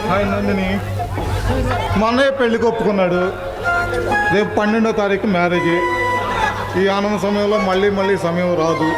Hi Nandini. మా అన్నయ్య పెళ్ళికి ఒప్పుకున్నాడు. రేపు 12వ తారీఖు మ్యారేజ్. ఈ ఆనంద సమయంలో మళ్ళీ సమయం రాదు.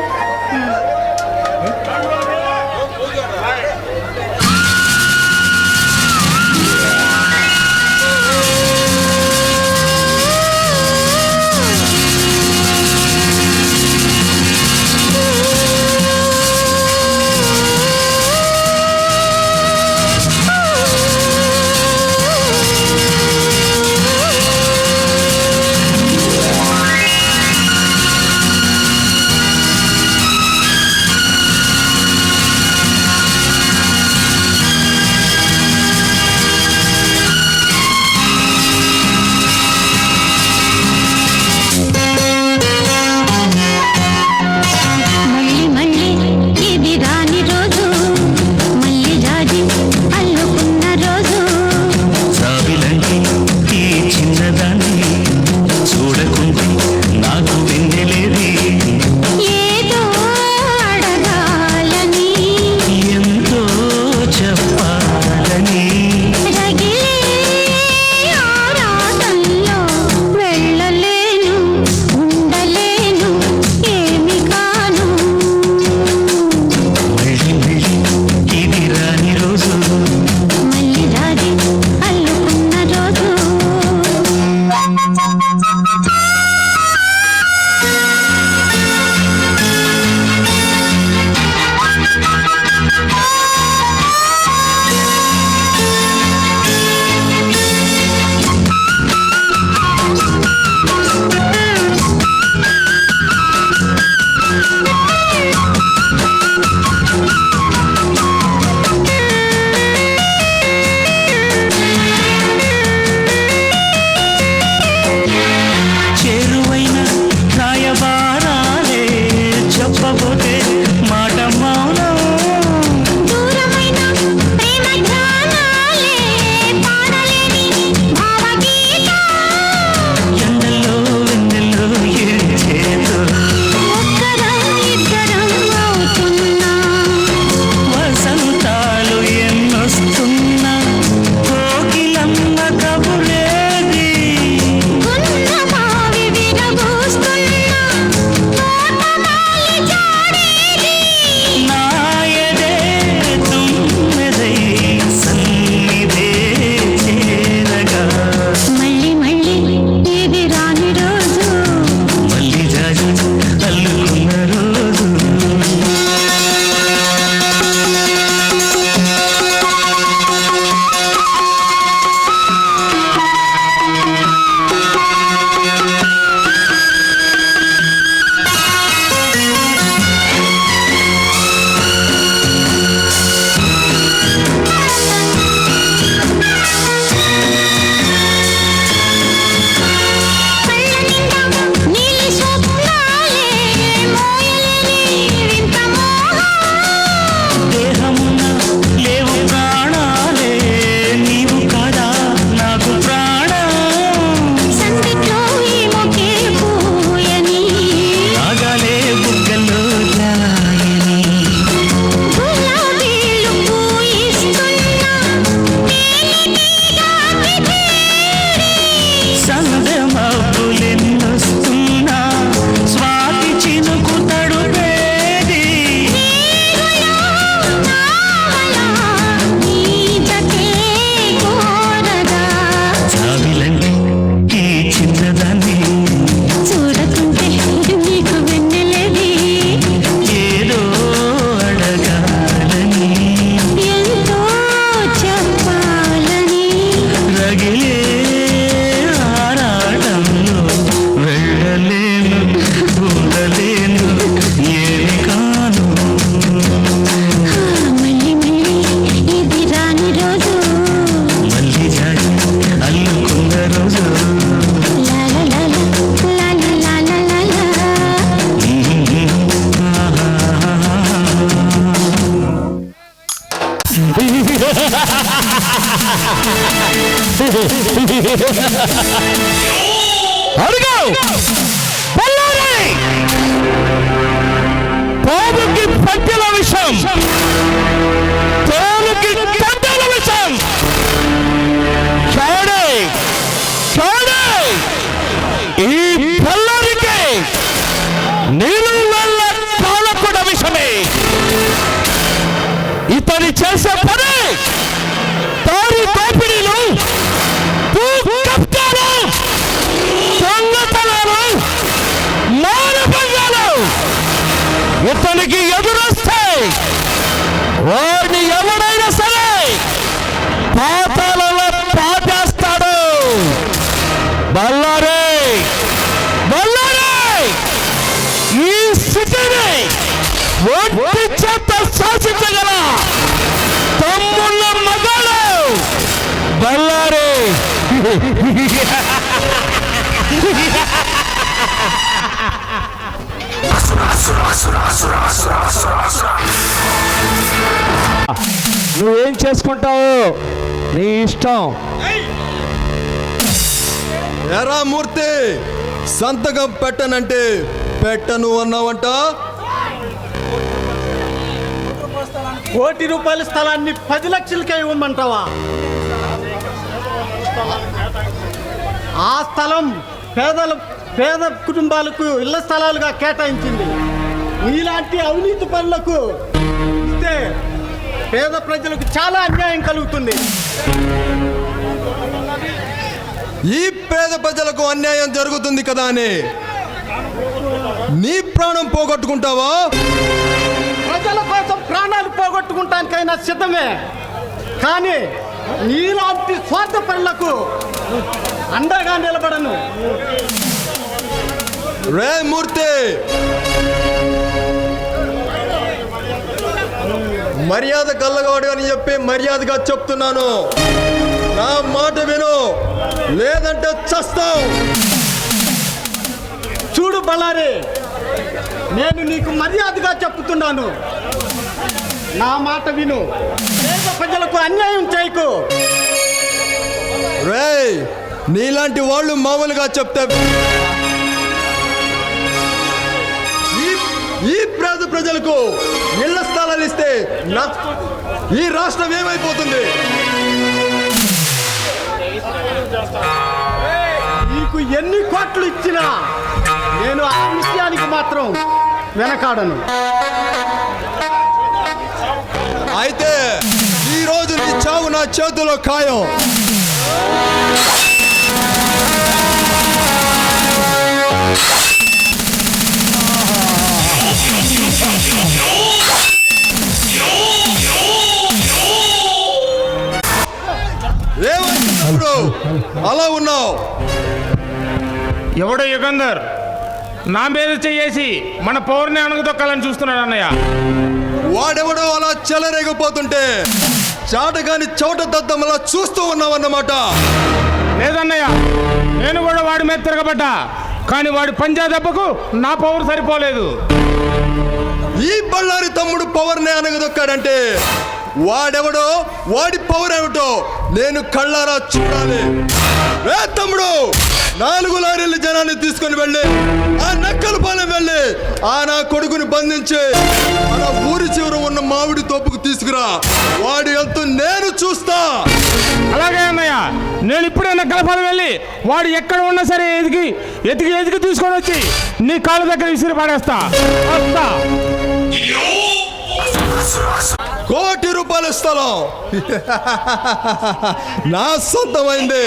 అడుగు బల్లారి పోగుకి పట్టెల విషం తోలుకి కట్టెల విషం చేసే పని దారి దోపిడీలు, భూ కబ్జాలు, దొంగతనాలు, మానభంగాలు ఇతనికి ఎదురొస్తే వారిని ఎవరైనా సరే పాతాళంలో పాటేస్తాడు. బళ్ళారే ఈ స్థితిని ఒంటి చేత శాసించగల తమ్ముళ్ళ మగాడు బళ్ళారే. నువ్వేం చేసుకుంటావు నీ ఇష్టం. ఎరా మూర్తి, సంతకం పెట్టనంటే పెట్టను అన్నావంట. ₹1,00,000 స్థలాన్ని 10 లక్షలకే ఇవ్వమంటావా? ఆ స్థలం పేద కుటుంబాలకు ఇళ్ల స్థలాలుగా కేటాయించింది. ఇలాంటి అవినీతి పనులకు ఇస్తే పేద ప్రజలకు చాలా అన్యాయం కలుగుతుంది. ఈ పేద ప్రజలకు అన్యాయం జరుగుతుంది కదా అని నీ ప్రాణం పోగొట్టుకుంటావా? ప్రజల కోసం ప్రాణాలు పోగొట్టుకుంటానికైనా సిద్ధమే, కానీ నీలాంటి స్వార్థ పనులకు అండగా నిలబడను. రే మూర్తి, మర్యాద కల్లగాడు అని చెప్పి మర్యాదగా చెప్తున్నాను. నా మాట విను, లేదంటే చస్తావు. చూడు బళ్ళారి, నేను నీకు మర్యాదగా చెప్తున్నాను. నా మాట విను, పేద ప్రజలకు అన్యాయం చేయకు. రేయ్, నీలాంటి వాళ్ళు మామూలుగా చెప్తే ఈ పేద ప్రజలకు ఇళ్ల స్థలాలు ఇస్తే ఈ రాష్ట్రం ఏమైపోతుంది? నీకు ఎన్ని కోట్లు ఇచ్చినా నేను ఆ విషయానికి మాత్రం వెనకాడను. అయితే ఈ రోజు నీ చావు నా చేతిలో ఖాయం. ఏమైంది అలా ఉన్నావు? ఎవడో యుగంధర్ నా మీద చేసి మన పౌరుని అణగదొక్కాలని చూస్తున్నాడు అన్నయ్య. వాడెవడో అలా చెలరేగిపోతుంటే చాటగాని చోట దద్దమలా చూస్తూ ఉన్నావన్నమాట. లేదన్నయ్య, నేను కూడా వాడి మీద తిరగబడ్డా, కానీ వాడి పంజా దెబ్బకు నా పౌరు సరిపోలేదు. ఈ బళ్ళారి తమ్ముడు పవర్నే అనగదొక్కాడంటే వాడెవడో, వాడి పవర్ ఏమిటో నేను కళ్ళారా చూడాలి. ఏ తమ్ముడు, 4 లారీల జనాన్ని తీసుకొని వెళ్ళి ఆ నక్కలపాలెం వెళ్ళి ఆ నా కొడుకుని బంధించి మన ఊరి చివర ఉన్న మామిడి తోపుకు తీసుకురా. వాడి అంతు నేను చూస్తా. అలాగే అన్నయ్య, నేను ఇప్పుడే నక్కలపాలెం వెళ్ళి వాడు ఎక్కడ ఉన్నా సరే ఎతికి తీసుకొని వచ్చి నీ కాళ్ళ దగ్గర విసిరి పాడేస్తా. ₹1,00,000 స్థలం నా సొంతమైంది.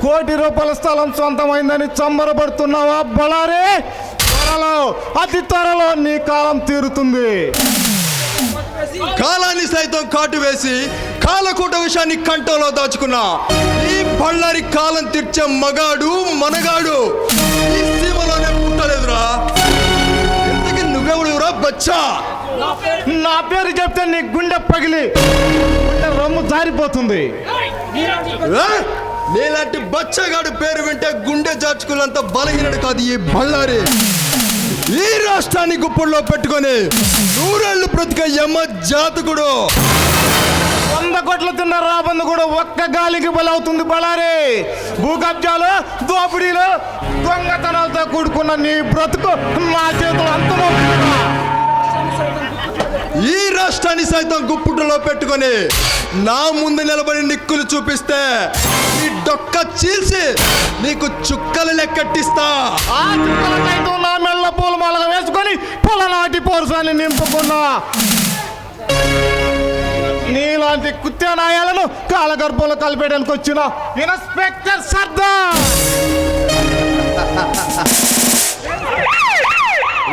₹1,00,000 స్థలం సొంతమైందని చమ్మరపడుతున్నావా బళ్ళారే? అతి త్వరలో నీ కాలం తీరుతుంది. కాలాన్ని సైతం కాటు వేసి కాలకూట విషయాన్ని కంటంలో దాచుకున్నా ఈ బళ్ళారి కాలం తీర్చే మగాడు మనగాడు ఈ సీమలోనే పుట్టలేదురా. ఇంతకీ నువ్వెవడురా బచ్చా? నా పేరు చెప్తే నీ గుండె పగిలి రొమ్ము జారిపోతుంది. నీలాంటి బచ్చగాడు పేరు వింటే గుండె జాచుకున్నంత బలహీనడు కాదు ఈ బళ్ళారి. ఈ రాష్ట్రాన్ని గుప్పుల్లో పెట్టుకొని 100 ఏళ్ళు బ్రతికే యమ జాతకుడు. 100 కోట్లు తిన్న రాబందు కూడా ఒక్క గాలికి బలవుతుంది బళ్ళారి. భూ కబ్జాలు, దోపిడీలు, దొంగతనాలతో కూడుకున్న నీ బ్రతుకు మా చేతులు అంతమవుతుందా? ఈ రాష్ట్రాన్ని సైతం గుప్పుట్లో పెట్టుకొని నా ముందు నిలబడి నిక్కులు చూపిస్తే నీ డొక్క చీల్చి నీకు చుక్కలు లెక్కట్టిస్తా. ఆ చుక్కల సైతం నా మెల్ల పూలమాలగా వేసుకొని పొలనాటి పోరుసాన్ని నింపుకున్నా. నీలాంటి కుత్యానాయాలను కాలగర్భంలో కలిపేయడానికి వచ్చిన ఇన్స్పెక్టర్ సర్దార్.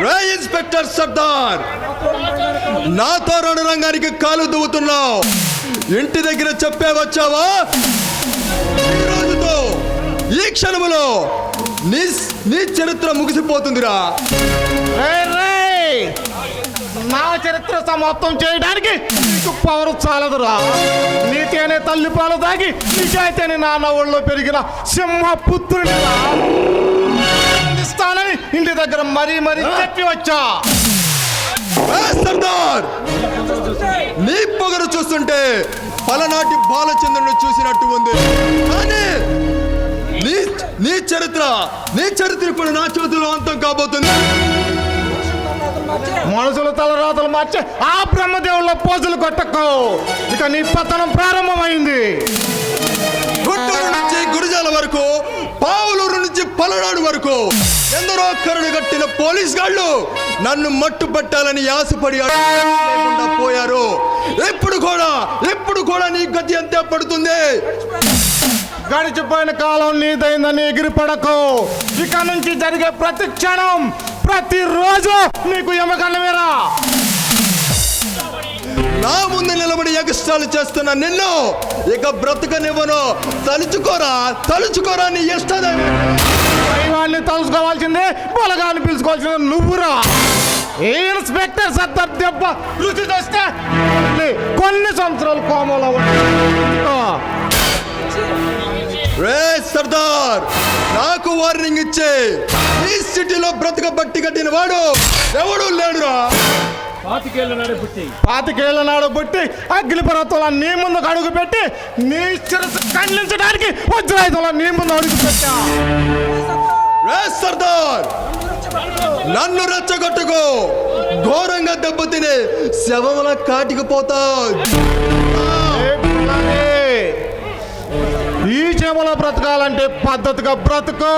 రే ఇన్స్పెక్టర్ సర్దార్, నాతో రణరంగానికి కాలు దువ్వుతున్నావు. ఇంటి దగ్గర చెప్పే వచ్చావా? ఈ రోజుతో ఈ క్షణములో నీ చరిత్ర ముగిసిపోతుందిరా. నా చరిత్ర సమాప్తం చేయడానికి నీకు పవర్ చాలదురా. నీతి అనే తల్లి పాలు తాగి నిజాయితీ అని నాన్న ఊళ్ళో పెరిగిన సింహపుత్రుడిరా. ఇస్తానని ఇంటి దగ్గర మరీ చెప్పి వచ్చా. సర్దార్, నీ పొగరు చూస్తుంటే పలనాటి బాలచంద్రుని చూసినట్టు ఉంది. కానీ నీ చరిత్ర ఇప్పుడు నా చేతిలో అంతం కాబోతుంది. మనుషుల తలరాతలు మార్చే ఆ బ్రహ్మదేవుళ్ళ పోజులు కొట్టకు. ఇక నీ పతనం ప్రారంభమైంది. గుంటూరు నుంచి గురిజాల వరకు, పావులూరు నుంచి పలనాడు వరకు ఎందరో కరుడు కట్టిన పోలీస్ గాళ్ళు నన్ను మట్టు పట్టాలని ఆశపడి లేకుండా పోయారు. ఇప్పుడు కూడా నీ గతి అంతే పడుతుంది. గడిచిపోయిన కాలం నీదైందని ఎగిరిపడకు. ఇక నుంచి జరిగే ప్రతి క్షణం, ప్రతిరోజు నీకు యమగండమేరా. నా ముందు నిలబడి ఎగస్ట్రాలు చేస్తున్న నిన్ను ఇక బ్రతకనివ్వను. తలుచుకోరా నీ ఇష్టదైవం. దైవాన్ని తలుసుకోవాల్సిందే, బలగాన్ని పిలుచుకోవాల్సిందే నువ్వురా. ఏ ఇన్స్పెక్టర్ సర్దార్ దెబ్బ రుచి చేస్తే కొన్ని సంవత్సరాలు కోమలో రే సర్దార్, నాకు వార్నింగ్ ఇచ్చే ఈ సిటీలో బ్రతకబట్టి కట్టిన వాడు ఎవడు లేడురా. 25 నాడు పుట్టి అగ్నిపర్వతంలో నీ ముందుకు అడుగు పెట్టి నీ శిరస్సు ఖండించడానికి వజ్రాయుధంలో నీ ముందు అడుగు పెట్టా. రే సర్దార్, నన్ను రెచ్చగొట్టుకో. ఘోరంగా దెబ్బతిని శవంలా కాటికి పోతా. ఈ చెమలో బ్రతకాలంటే పద్ధతిగా బ్రతుకు.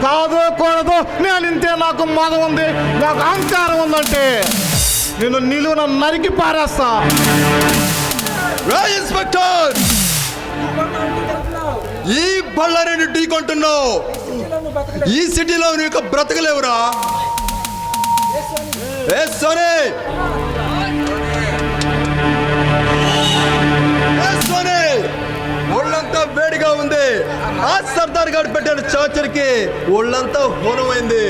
కాదు కూడదు, నేను ఇంతే, నాకు మదం ఉంది, నాకు అహంకారం ఉందంటే నేను నిలువున నరికి పారేస్తా. ఇన్స్పెక్టర్, ఈ బళ్ళారిని ఢీకొంటున్నావు. ఈ సిటీలో నీకు బ్రతకలేవురా. ఒళ్ళంతా వేడిగా ఉంది. ఆ సర్దార్ గారు పెట్టిన చాచరికి ఒళ్ళంతా హోనమైంది.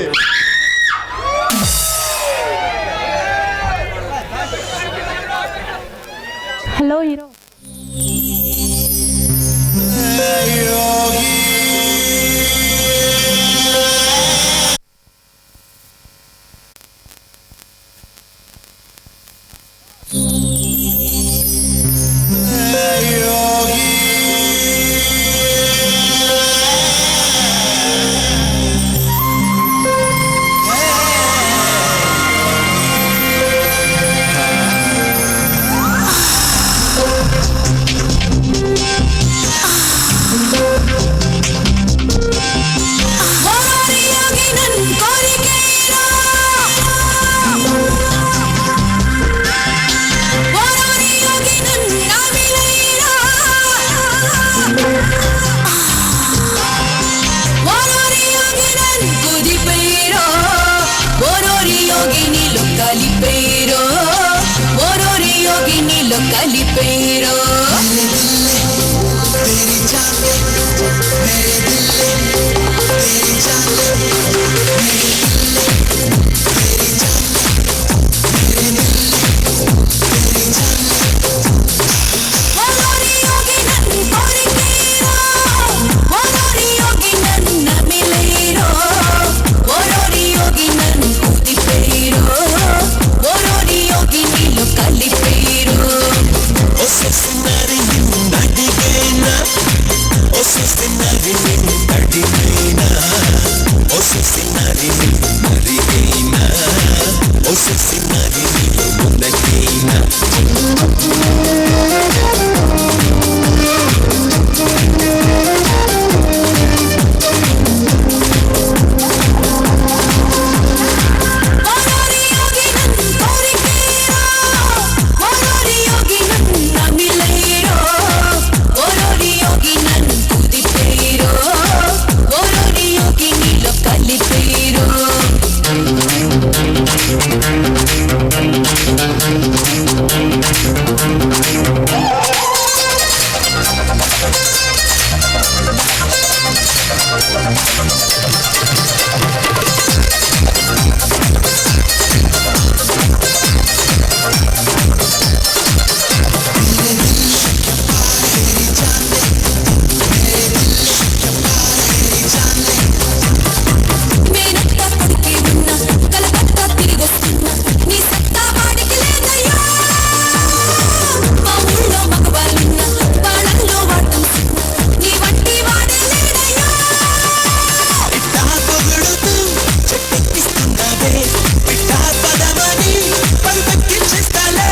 Hello hero. కలిపేరో Ossinari, పదే పిట్టా పదమని పలుపెక్కించేస్తాలే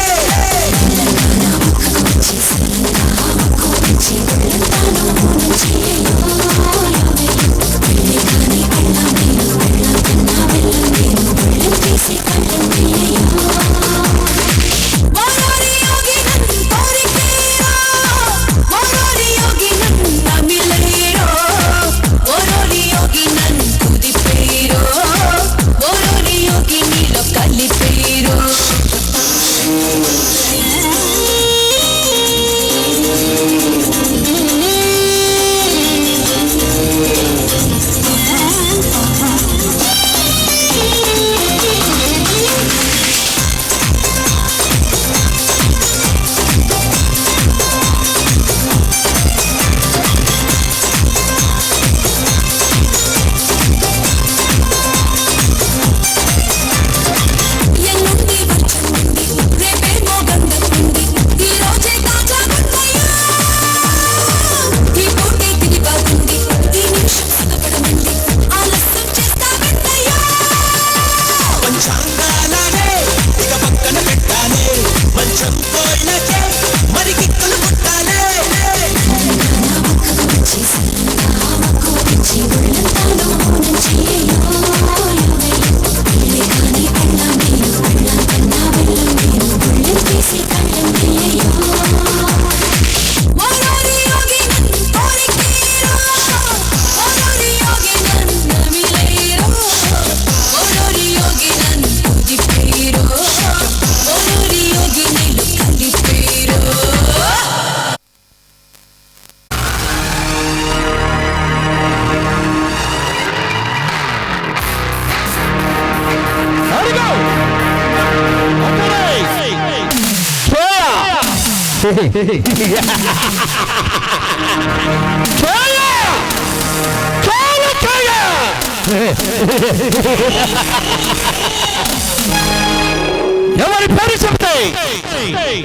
ఎవరి పేరు చెప్తే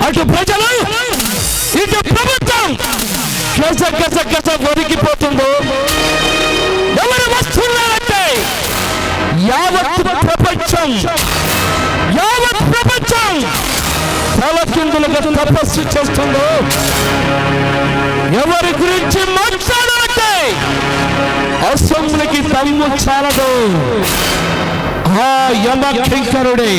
అటు ప్రజలు ఇటు ప్రభుత్వం గజ గజ గజ ఒరిగిపోతుందో ఎవరు వస్తున్నారంటే యావత్ ప్రపంచం తలకిందులుగా తపస్సు చేస్తుందో ఎవరి గురించి మాట్లాడాలంటే అసెంబ్లీకి తమ్ము చాలదు ఆ యమ కింకరుడే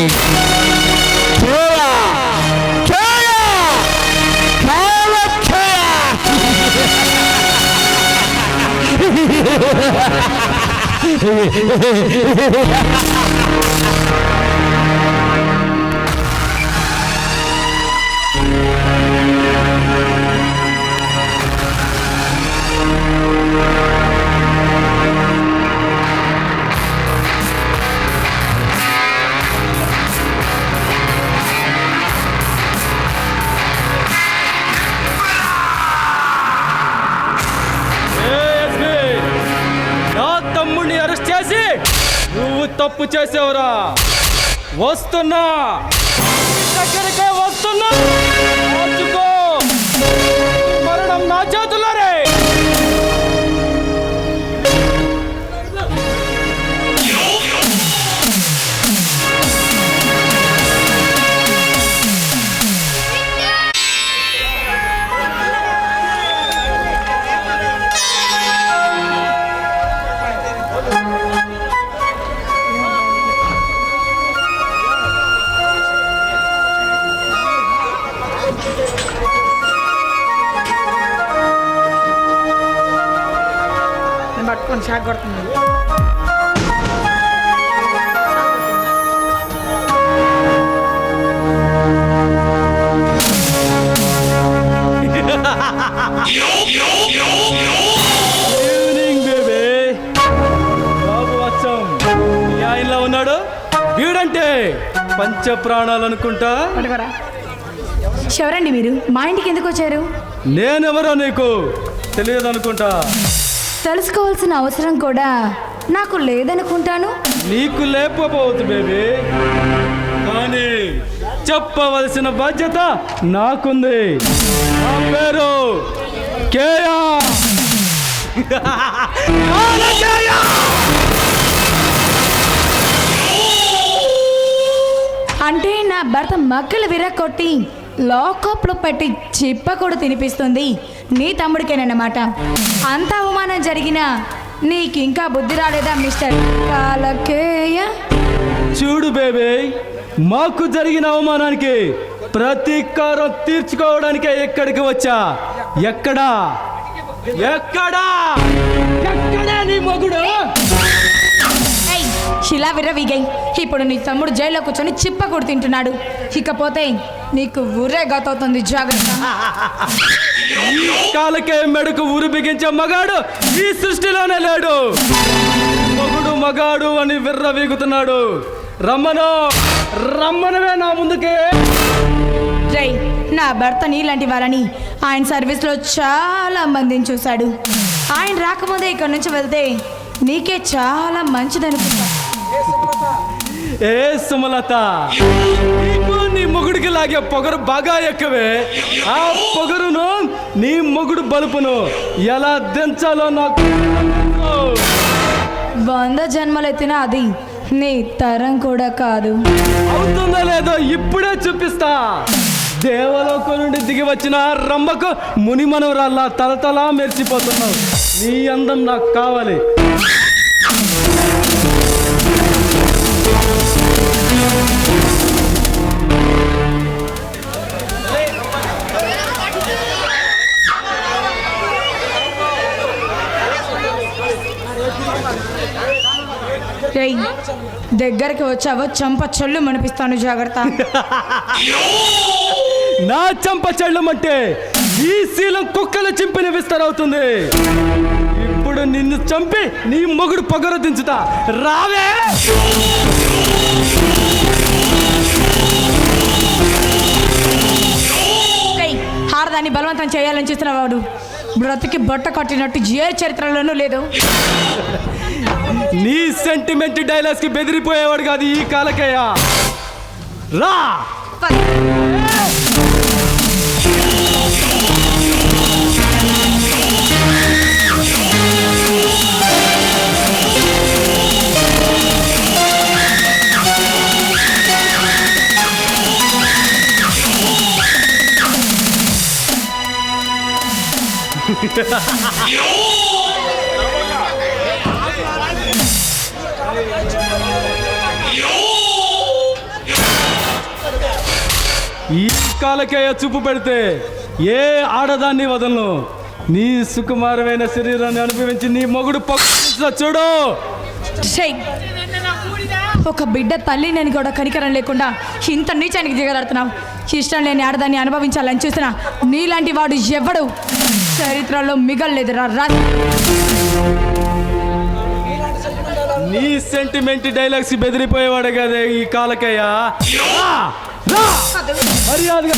నువ్వు తప్పు చేసావురా. వస్తున్నా, దగ్గరికే వస్తున్నా. మార్చుకో, మరణం నా చేతుల్లోనే. పట్టుకొని షాక్ కొడుతుంది. Evening baby. బాబు వచ్చాం. ఈ ఆయనలో ఉన్నాడు. వీడంటే పంచ ప్రాణాలు అనుకుంటా. ఎవరండి మీరు? మా ఇంటికి ఎందుకు వచ్చారు? నేనెవరో నీకు తెలియదు అనుకుంటా. తెలుసుకోవాల్సిన అవసరం కూడా నాకు లేదనుకుంటాను. నీకు లేకపోవద్దు బేబీ, కానీ చెప్పవలసిన బాధ్యత నాకుంది. నా పేరు కేయా. అంటే నా భర్త మక్కలు విరగొట్టి లాకప్లో పెట్టి చిప్ప కూడా తినిపిస్తుంది నీ తమ్ముడికేనన్నమాట. అంత అవమానం జరిగినా నీకు ఇంకా బుద్ధి రాలేదా మిస్టర్ కాలకేయ? చూడు బేబీ, మాకు జరిగిన అవమానానికి ప్రతీకారం తీర్చుకోవడానికే ఎక్కడికి వచ్చా. ఎక్కడా ఎక్కడా ఎక్కడా నీ మొగుడు? ఏయ్, శిలా విర్రవీగై, ఇప్పుడు నీ తమ్ముడు జైల్లో కూర్చొని చిప్ప కూడా తింటున్నాడు. ఇకపోతే నీకు ఊరే గతవుతుంది, జాగ్రత్త. కాలకే మెడకు ఊరు బిగించే మగాడు ఈ సృష్టిలోనే లేడు. మొగుడు మగాడు అని విర్రవీగుతున్నాడు. రమ్మనవే నా ముందుకే. జై, నా భర్త నీలాంటి వాళ్ళని ఆయన సర్వీస్లో చాలా మందిని చూశాడు. ఆయన రాకముందే ఇక్కడి నుంచి వెళ్తే నీకే చాలా మంచిదనుకుంటా. ఏ సుమలత, నీకు నీ మొగుడికి లాగే పొగరు బాగా ఎక్కువే. ఆ పొగరును నీ మొగుడు బలుపును ఎలా దించాలో నాకు 100 జన్మలెత్తినా అది నీ తరం కూడా కాదు. అవుతుందో లేదో ఇప్పుడే చూపిస్తా. దేవలోకం నుండి దిగి వచ్చిన రంభకు మునిమనవరాల్లా తలతలా మెరిసిపోతున్నావు. నీ అందం నాకు కావాలి. రేయ్, దగ్గరికి వచ్చావో చంప చెల్లు మనిపిస్తాను, జాగ్రత్త. నా చంప చెళ్ళమంటే ఈ శీలం కుక్కల చింపిన విస్తరవుతుంది. ఇప్పుడు నిన్ను చంపి నీ మొగుడు పొగరు దించుతా. రావే. రేయ్, హారదాన్ని బలవంతం చేయాలని చూస్తున్న వాడు బ్రతికి బట్ట కట్టినట్టు ఏ చరిత్రలోనూ లేదు. నీ సెంటిమెంట్ డైలాగ్స్ కి బెదిరిపోయేవాడు కాదు ఈ కాలకేయ. రా. ఈ కాలకేయ చూపు పెడితే ఏ ఆడదాన్ని వదలను. నీ సుకుమారమైన శరీరాన్ని అనుభవించి నీ మొగుడు పక్ష చూడు. ఒక బిడ్డ తల్లిని కూడా కనికరం లేకుండా ఇంత నీచానికి దిగలాడుతున్నావు. ఇష్టం లేని ఆడదాన్ని అనుభవించాలని చూస్తున్నా నీలాంటి వాడు ఎవడు చరిత్రలో మిగల్లేదు. రా. నీ సెంటిమెంట్ డైలాగ్స్ బెదిరిపోయేవాడే కదా ఈ కాలకేయ. మర్యాదగా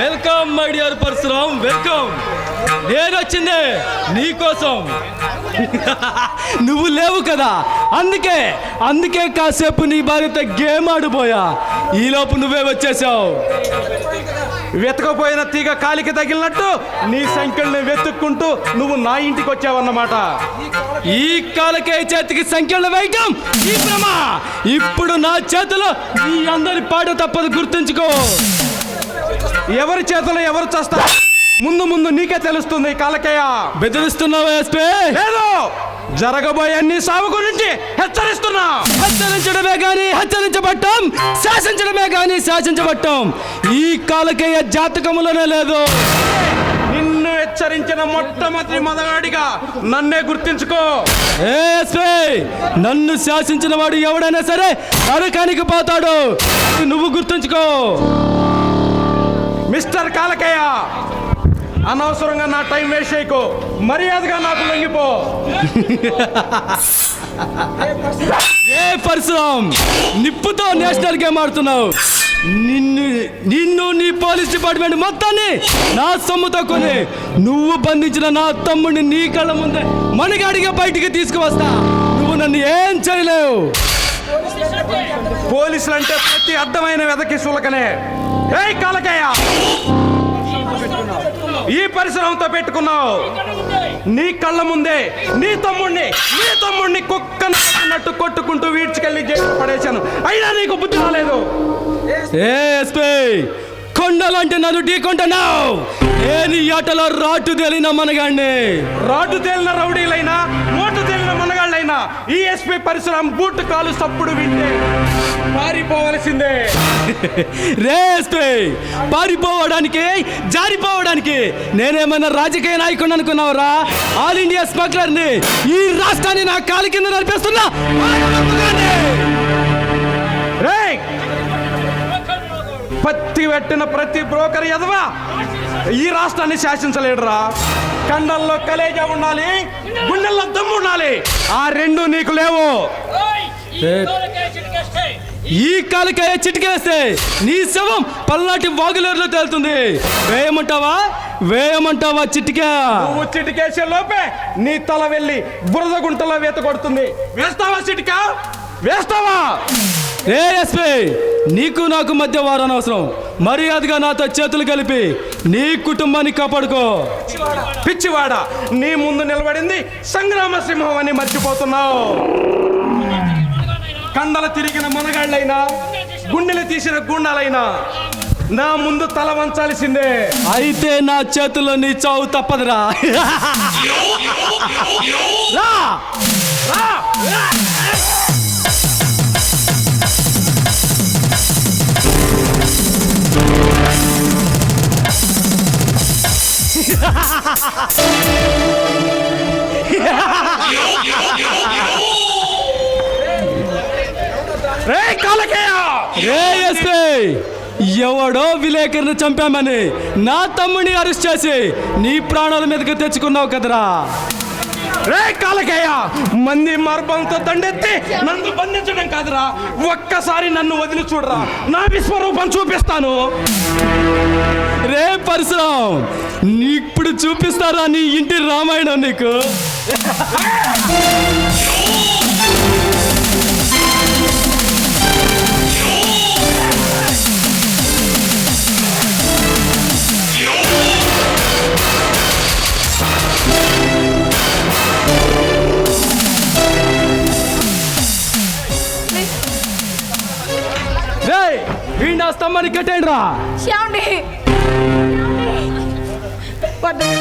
welcome my dear Parashuram, welcome. నేను వచ్చిందే నీకోసం. నువ్వు లేవు కదా, అందుకే కాసేపు నీ భార్యతో గేమ్ ఆడిపోయా. ఈలోపు నువ్వే వచ్చేసావు. వెతకపోయిన తీగ కాలికి తగిలినట్టు నీ సంఖ్యల్ని వెతుక్కుంటూ నువ్వు నా ఇంటికి వచ్చావన్నమాట. ఈ కాలకే చేతికి సంఖ్యలు వేయటం ఈ భ్రమ. ఇప్పుడు నా చేతిలో ఈ అందరి పాడు తప్పదు, గుర్తుంచుకో. ఎవరి చేతిలో ఎవరు చేస్తా ముందు నీకే తెలుస్తుంది కాలకేయ. బెదిరిస్తున్నావా ఎస్పీ? లేదు, జరగబోయే అన్ని సాగు గురించి హెచ్చరిస్తున్నా. హెచ్చరించడమే గాని హెచ్చరించబట్టం, శాసించడమే గాని శాసించబట్టం ఈ కాలకేయ జాతకములోనే లేదు. నిన్ను హెచ్చరించిన మొట్టమొదటి మొదగాడిగా నన్నే గుర్తించుకో. నన్ను శాసించిన వాడు ఎవడైనా సరే నరకానికి పోతాడు, నువ్వు గుర్తుంచుకో. మిస్టర్ కాలకేయ, అనవసరంగా నా టైం వేస్ట్ చేయకు, మర్యాదగా నాకు లొంగిపో. పరశురాం, నిప్పుతో నేషనల్ గేమ్ ఆడుతున్నావు. నిన్ను నీ పోలీస్ డిపార్ట్మెంట్ మొత్తాన్ని నా సొమ్ముతో కొని నువ్వు బంధించిన నా తమ్ముడిని నీ కళ్ళ ముందే మనగాడిగా బయటికి తీసుకువస్తా. నువ్వు నన్ను ఏం చేయలేవు. పోలీసులు అంటే ప్రతి అడ్డమైన వెదకి సులకనే. ఏయ్ కాలకేయ, ఈ పరిశ్రమతో పెట్టుకున్నావు. నీ కళ్ళ ముందే నీ తమ్ముడిని కుక్కనట్టు కొట్టుకుంటూ వీడ్చుకెళ్ళి జైలు పడేశాను. అయినా నీకు బుద్ధి రాలేదు. కొండలంటే నన్ను ఢీకొంటున్నావు. నేను ఈ ఆటలో రాటు తేలిన మనగాడిని. రాటు తేలిన రౌడీలైనా మోటు తేలిన మనగాళ్ళైనా ఈ ఎస్పీ పరిశ్రమ బూట్ కాలు సప్పుడు వింటే పారిపోవలసిందే. పారిపోవడానికి జారిపోవడానికి నేనేమైనా రాజకీయ నాయకుడు అనుకున్నావురా? ఆల్ ఇండియా స్మగ్లర్ని, ఈ రాష్ట్రాన్ని నా కాలి కింద నడిపేస్తున్నా. పత్తి పెట్టిన ప్రతి బ్రోకర్ ఎదవా ఈ రాష్ట్రాన్ని శాసించలేడురా. కండల్లో కలేజా ఉండాలి, గుండెల్లో దమ్ము ఉండాలి. ఆ రెండు నీకు లేవు. ఈ కాలికాయ చిటికేస్తే నీ శవం పల్నాటి వాగులేరులో తేలుతుంది. వేయమంటావా చిటికా? నువ్వు చిటికేసే లోపే నీ తల వెళ్ళి బురద గుంటలో వేత కొడుతుంది. వేస్తావా చిటికా? వేస్తావా? నీకు నాకు మధ్య వారన అవసరం. మర్యాదగా నాతో చేతులు కలిపి నీ కుటుంబాన్ని కాపాడుకో. పిచ్చివాడ, నీ ముందు నిలబడింది సంగ్రామ సింహం అని మర్చిపోతున్నావు. కండలు తిరిగిన మనగాళ్ళైనా గుండెలు తీసిన గుండాలైనా నా ముందు తల వంచాల్సిందే. అయితే నా చేతుల్లో నీ చావు తప్పదురా. రా రా. ఎవడో విలేకరుని చంపామని నా తమ్ముడిని అరెస్ట్ చేసి నీ ప్రాణాల మీదకి తెచ్చుకున్నావు కదరా. రే కాలకేయ, మంది మార్బంతో దండెత్తి నన్ను బంధించడం కాదురా, ఒక్కసారి నన్ను వదిలి చూడరా, నా విశ్వరూపం చూపిస్తాను. రే పరశురాం, ఇప్పుడు చూపిస్తారా నీ ఇంటి రామాయణం నీకు. వీడిన స్తంభాన్ని కట్టండి రా.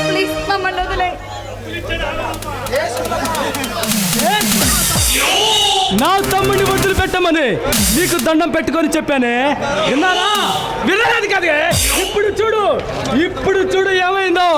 ప్లీజ్ మమ్మల్ని వదిలే. నా తమ్ముడిని వదిలి పెట్టమని నీకు దండం పెట్టుకొని చెప్పానే, విన్నారా? వినలేదు కదా. ఇప్పుడు చూడు ఏమైందో.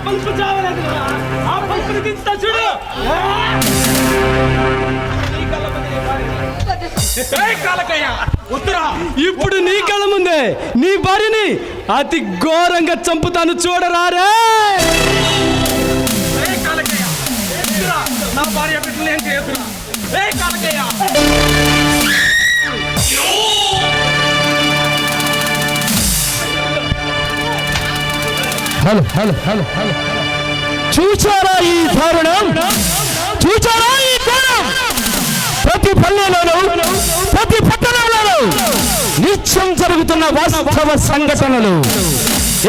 పలుపు చావలేదు, ఆ పలుపుని దించుతా చూడు. ఇప్పుడు నీ కళ్ళ ముందే నీ భార్యని అతి ఘోరంగా చంపుతాను చూడరారే. నా భార్య బిడ్డలు ఏం చేయొద్దురా. చూచారా ఈ దారుణం? చూచారా ఈ ఘోరం? ప్రతి పల్లెలోనూ ప్రతి పట్టణంలోనూ నిత్యం జరుగుతున్న వాస్తవ సంఘటనలు.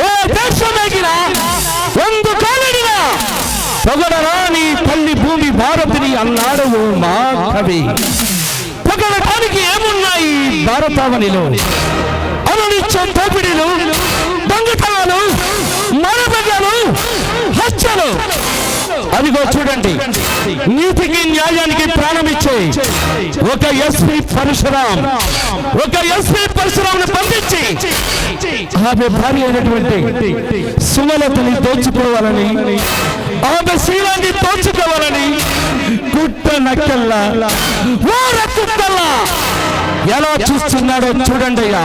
ఏ దేశమేగినా ಒಂದು కాలడిగా పొగడరా నీ తల్లి భూమి భారతిని అన్నాడు మా కవి. పొగడటానికి ఏమున్నాయి భారతావనిలో? అనునిత్యం దోపిడీలు, దొంగ దొంగతనాలు, మరబడ్డాలు, హత్యలు. అదిగో చూడండి, నీతికి న్యాయానికి ప్రాణమిచ్చే ఒక ఎస్పీ పరశురాం బంధించి ఆమె భార్య అయినటువంటి సుమలతని దోచుకోవాలని, ఆమె శీలాన్ని దోచుకోవాలని గుట్ట నక్కల్లా ఊరకుక్కల్లా ఎలా చూస్తున్నాడో చూడండి అయ్యా,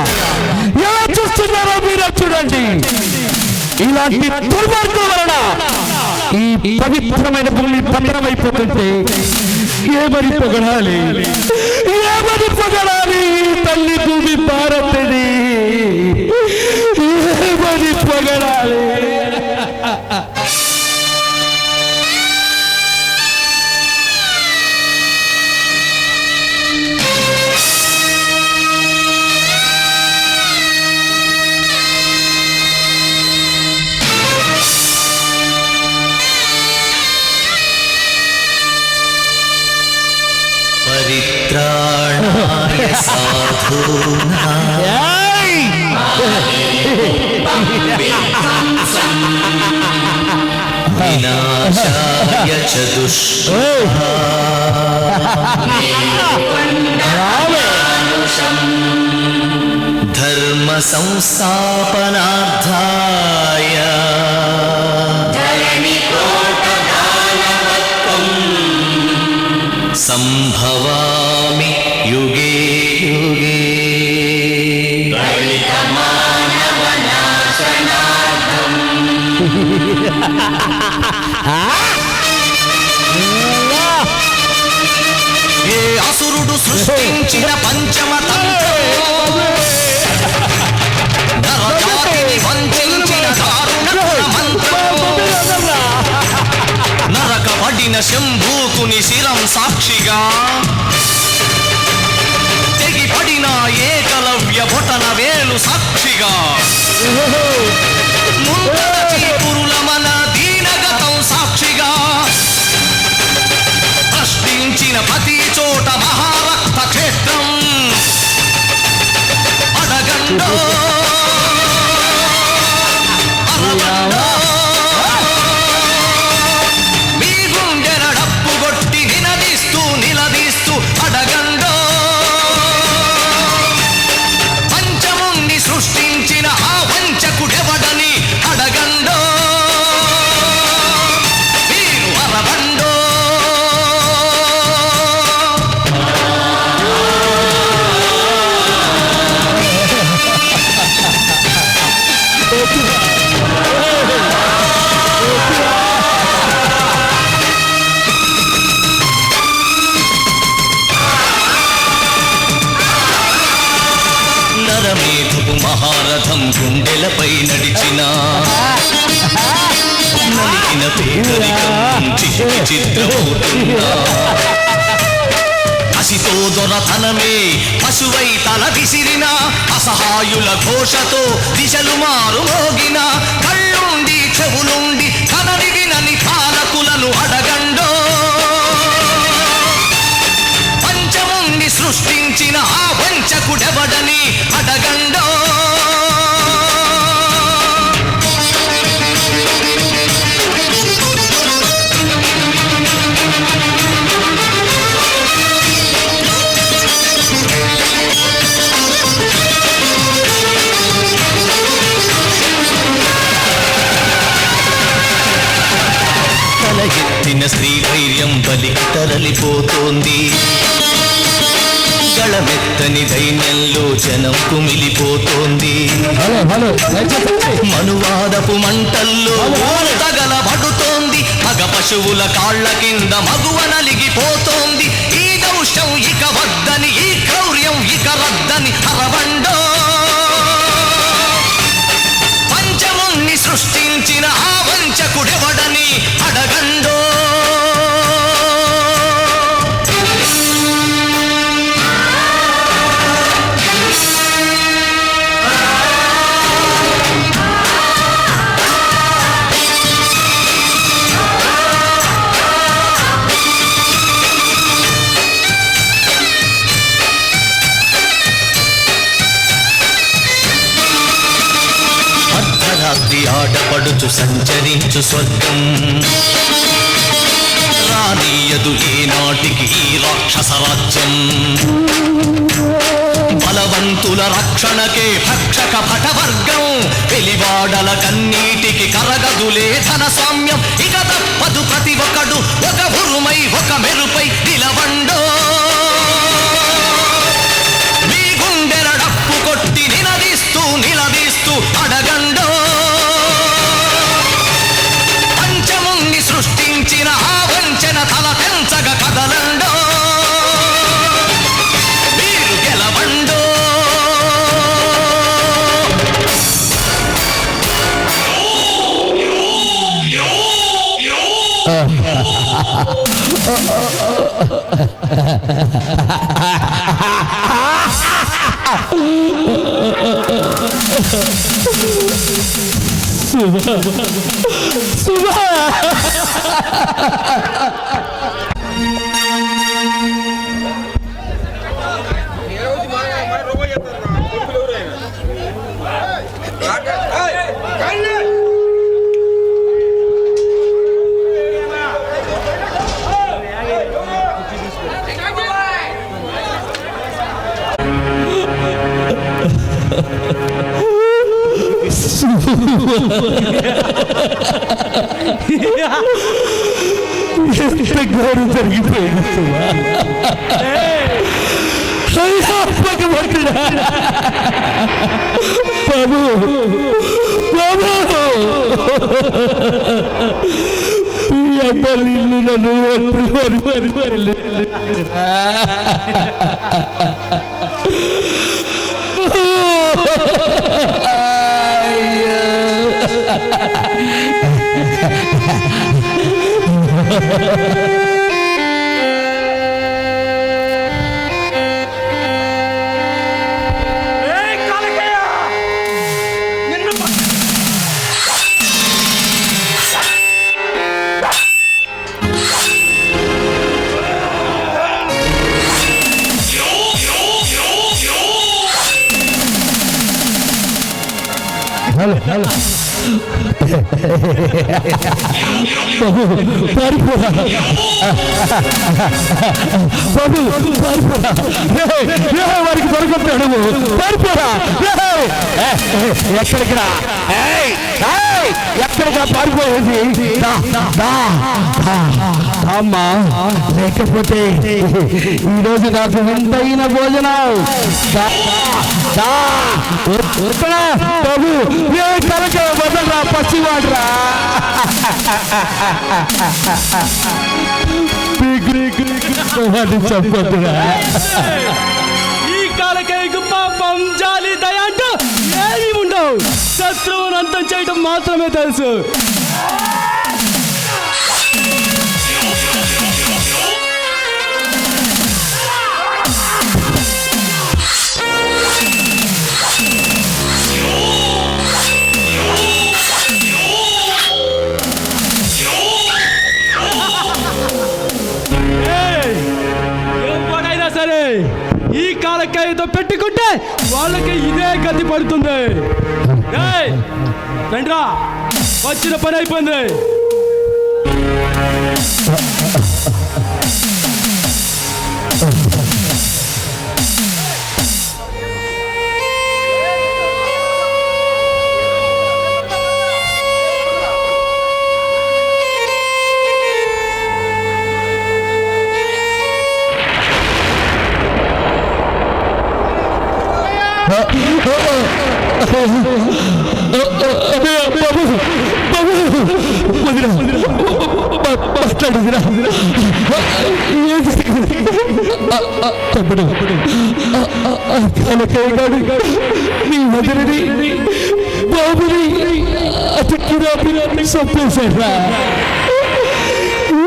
ఎలా చూస్తున్నారో మీరు చూడండి. ఇలాంటి దుర్మార్గం వలన ఈ పవిత్రమైన భూమి పతనమైపోతుంటే ఏమని పొగడాలి, తల్లి భూమి భారతది ఏమని పొగడాలి. परित्राणाय साधूनां विनाशाय च धर्म संस्थापनार्थाय संभवामि युगे युगे ఏ అసురుడు సృష్టించిన పంచమ నరజాతిని వంచించిన దారుణ మంత్రం నరకబడిన శంభూకుని శిరం సాక్షిగా తెగిపడిన ఏకలవ్య బొటన వేలు సాక్షిగా ముందర చీపురుల మన దీనగతం సాక్షిగా ప్రశ్నించిన ప్రతి చోట మహారక్త క్షేత్రం అడగండో అరవండో మీ గుండెన డప్పు కొట్టి నినదిస్తూ నిలదీస్తూ అడగండో పంచముని సృష్టించిన ఆ వంచకుడెవడని అడగండో మీరు అరవండో నరమేధపు మహారథం గుండెలపై నడిచిన నలిగిన పేదరికం చితికి చిత్రమవుతున్నా అసితో దొరతనమే పశువై తల విసిరిన అసహాయుల ఘోషతో దిశలు మారు మోగిన కళ్ళుండి చెవులుండి కనని వినని పాలకులను అడగండో పంచముని సృష్టించిన ఆ వంచకుడెవడని అడగండో తల ఎత్తిన స్త్రీ ధైర్యం బలికి తరలిపోతోంది గళమెత్తని దైన్యంలో జనం కుమిలిపోతోంది మనువాదపు మంటల్లో తగలబడుతోంది మగ పశువుల కాళ్ల కింద మగువ నలిగిపోతోంది ఈ దౌష్యం ఇక వద్దని ఈ క్రౌర్యం ఇక రద్దని అరవండో పంచముని సృష్టించిన ఆ వంచకుడెవడని అడగండో తరచు సంచరించు స్వర్గం రానీయదు ఈనాటికి ఈ రాక్షస రాజ్యం బలవంతుల రక్షణకే భక్షక భటవర్గం వెలివాడల కన్నీటికి కరగదులే ధన సామ్యం ఇక తప్పదు ప్రతి ఒక్కడు ఒక ఉరుమై ఒక మెరుపై నిలవండో మీ గుండెల డప్పు కొట్టి నిలదీస్తూ అడగండో పంచముని సృష్టించిన ఆ వంచన తల తెంచగ కదలండో మీరు గెలవండో ఎంత ఘోరం జరిగిపోయింది బాబు బాబు ఈ అబ్బాయి ఇల్లు నన్ను పారిపోరా బాబు పారిపోరా వారికి దొరకొట్టాడు పారిపోరా ఎక్కడికిరా ఎక్కడికా పారిపోయేది అమ్మా లేకపోతే ఈరోజు నాకు వింతైన భోజనం బాబు ఏ కనుక వదలరా పసివాడరా చెప్పొద్దురా ఈ కాలకైకు పాపం జాలి దయ అంటూ ఏమీ ఉండవు శత్రువును అంతం చేయడం మాత్రమే తెలుసు సరే ఈ కాలకాయతో పెట్టుకుంటే వాళ్ళకి ఇదే గతి పడుతుంది రండ్రా వచ్చిన పని అయిపోయింది తమ్ముడు నీ వదిలిని బాబుని అతికిరాపిరాన్ని చంపేశారా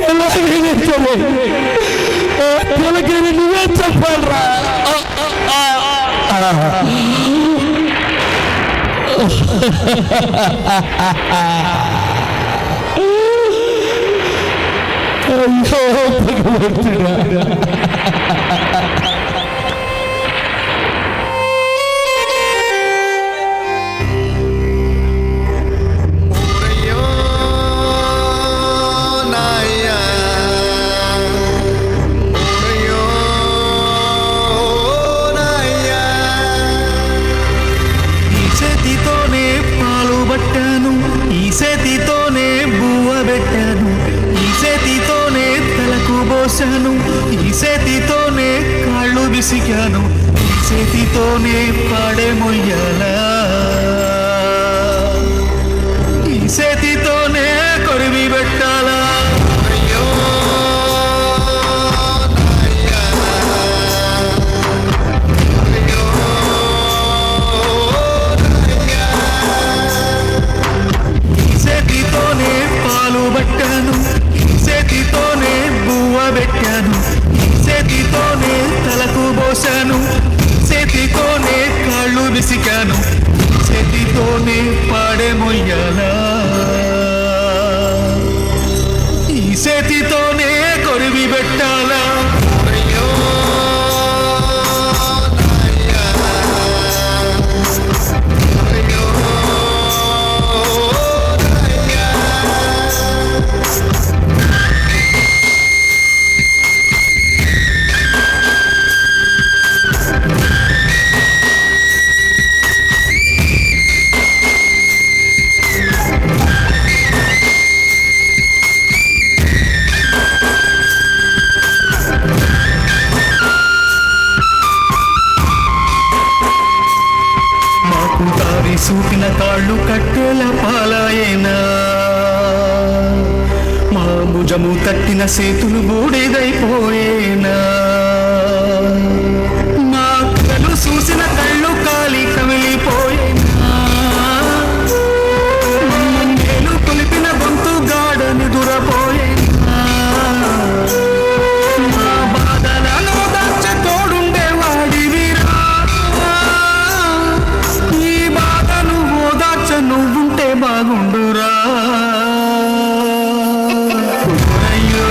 ఎలాగైనా సరే తొలగిరి నువ్వే చంపాలరా అయ్యో భగవంతుడా ఓరయ్య పోశాను, ఈ చేతితోనే కాళ్ళు విసిగాను, ఈ చేతితోనే పాడే మొయ్యాలా, ఈ చేతితోనే కొరివి పెట్టాలా. చేతితోనే పాలు పట్టాను, చేతితోనే బువ్వ పెట్టాను, చేతితోనే తలకు పోశాను, చేతితోనే కాళ్ళు విసికాను, చేతితోనే పాడే మొయ్యాలా, ఈ చేతితోనే కొరివి పెట్టాలా. సూపిన కాళ్ళు కట్టెల పాలాయేనా, మా భుజము తట్టిన సేతులు బూడిదైపోయేనా, మా కళ్ళు చూసిన కళ్ళు కాలి కమిలిపోయేనా, మేలు కొలిపిన గొంతు గాడని దురపోయేనా, మా బాధలను దాచ తోడుండేవాడివిరా, నువ్వుంటే బాగుండురా. అయ్యో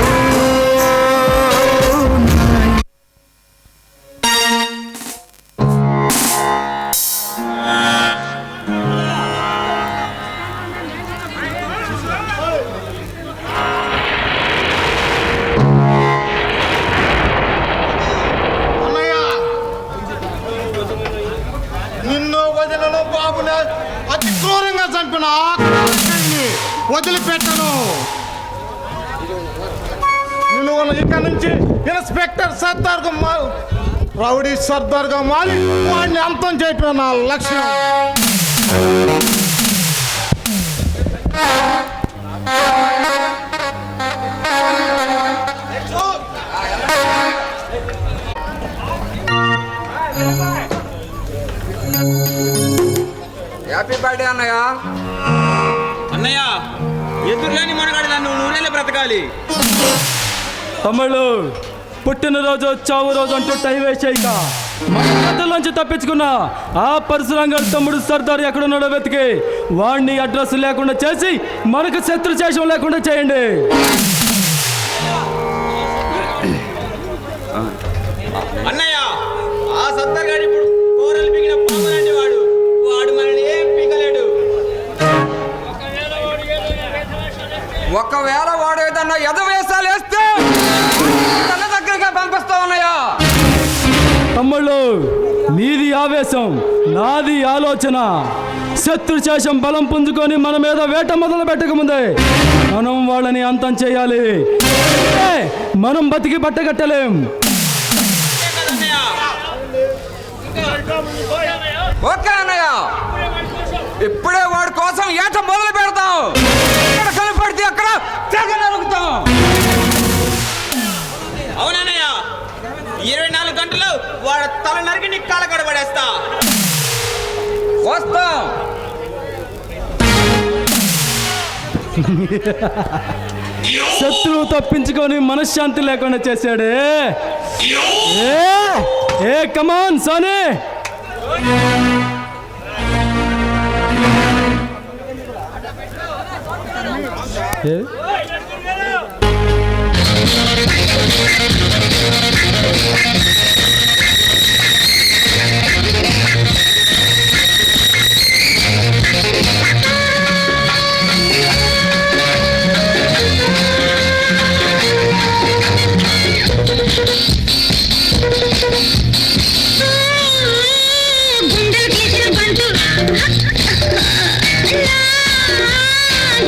నిన్ను వదిలను బాబునే అతి క్రూరంగా చంపిన వదిలిపెట్టను. నిన్ను ఇక్కడ నుంచి ఇన్స్పెక్టర్ సర్దార్గా రౌడీ సర్దార్గా మారి వాడిని అంతం చేయటం నా లక్ష్యం. హ్యాపీ బర్త్డే అన్నయ్య. అన్నయ్య ఎదురులేని మనగాడి నన్ను నూనెలే బ్రతకాలి. తమ్ముళ్ళు పుట్టినరోజు చావు రోజు అంటూ టైం వేస్ట్ చేయక మన కథలోంచి తప్పించుకున్న ఆ పరశురాంగల్ తమ్ముడు సర్దార్ ఎక్కడున్నాడో వెతికి వాడిని అడ్రస్ లేకుండా చేసి మనకు శత్రు శేషం లేకుండా చేయండి. అన్నయ్య ఆ సర్దార్ గారు ఇప్పుడు కూరలు పీకిన పాములంటే వాడు మనల్ని ఏం పీకలేడు. ఒకవేళ వాడు ఏదన్నా ఎదవేసాలు వేస్తే తన దగ్గరగా పంపిస్తామన్నయ్యా. తమ్ముళ్ళు నీది ఆవేశం, నాది ఆలోచన. శత్రు శేషం బలం పుంజుకొని మన మీద వేట మొదలు పెట్టకముందే మనం వాళ్ళని అంతం చేయాలి. మనం బతికి బట్టగట్టలేం. ఓకే అన్నయ్య, ఇప్పుడే వాడి కోసం ఏట మొదలు పెడతాం. ఎక్కడ కనపడితే అక్కడ తెగ నరుకుతాం. అవునన్నయ్య, 24 గంటలు వాడు తల నరికి నీ కాళ్ళ కడ పడేస్తా. వస్తాం. శత్రువు తప్పించుకొని మనశ్శాంతి లేకుండా చేశాడే. ఏ కమాన్ సోనీ.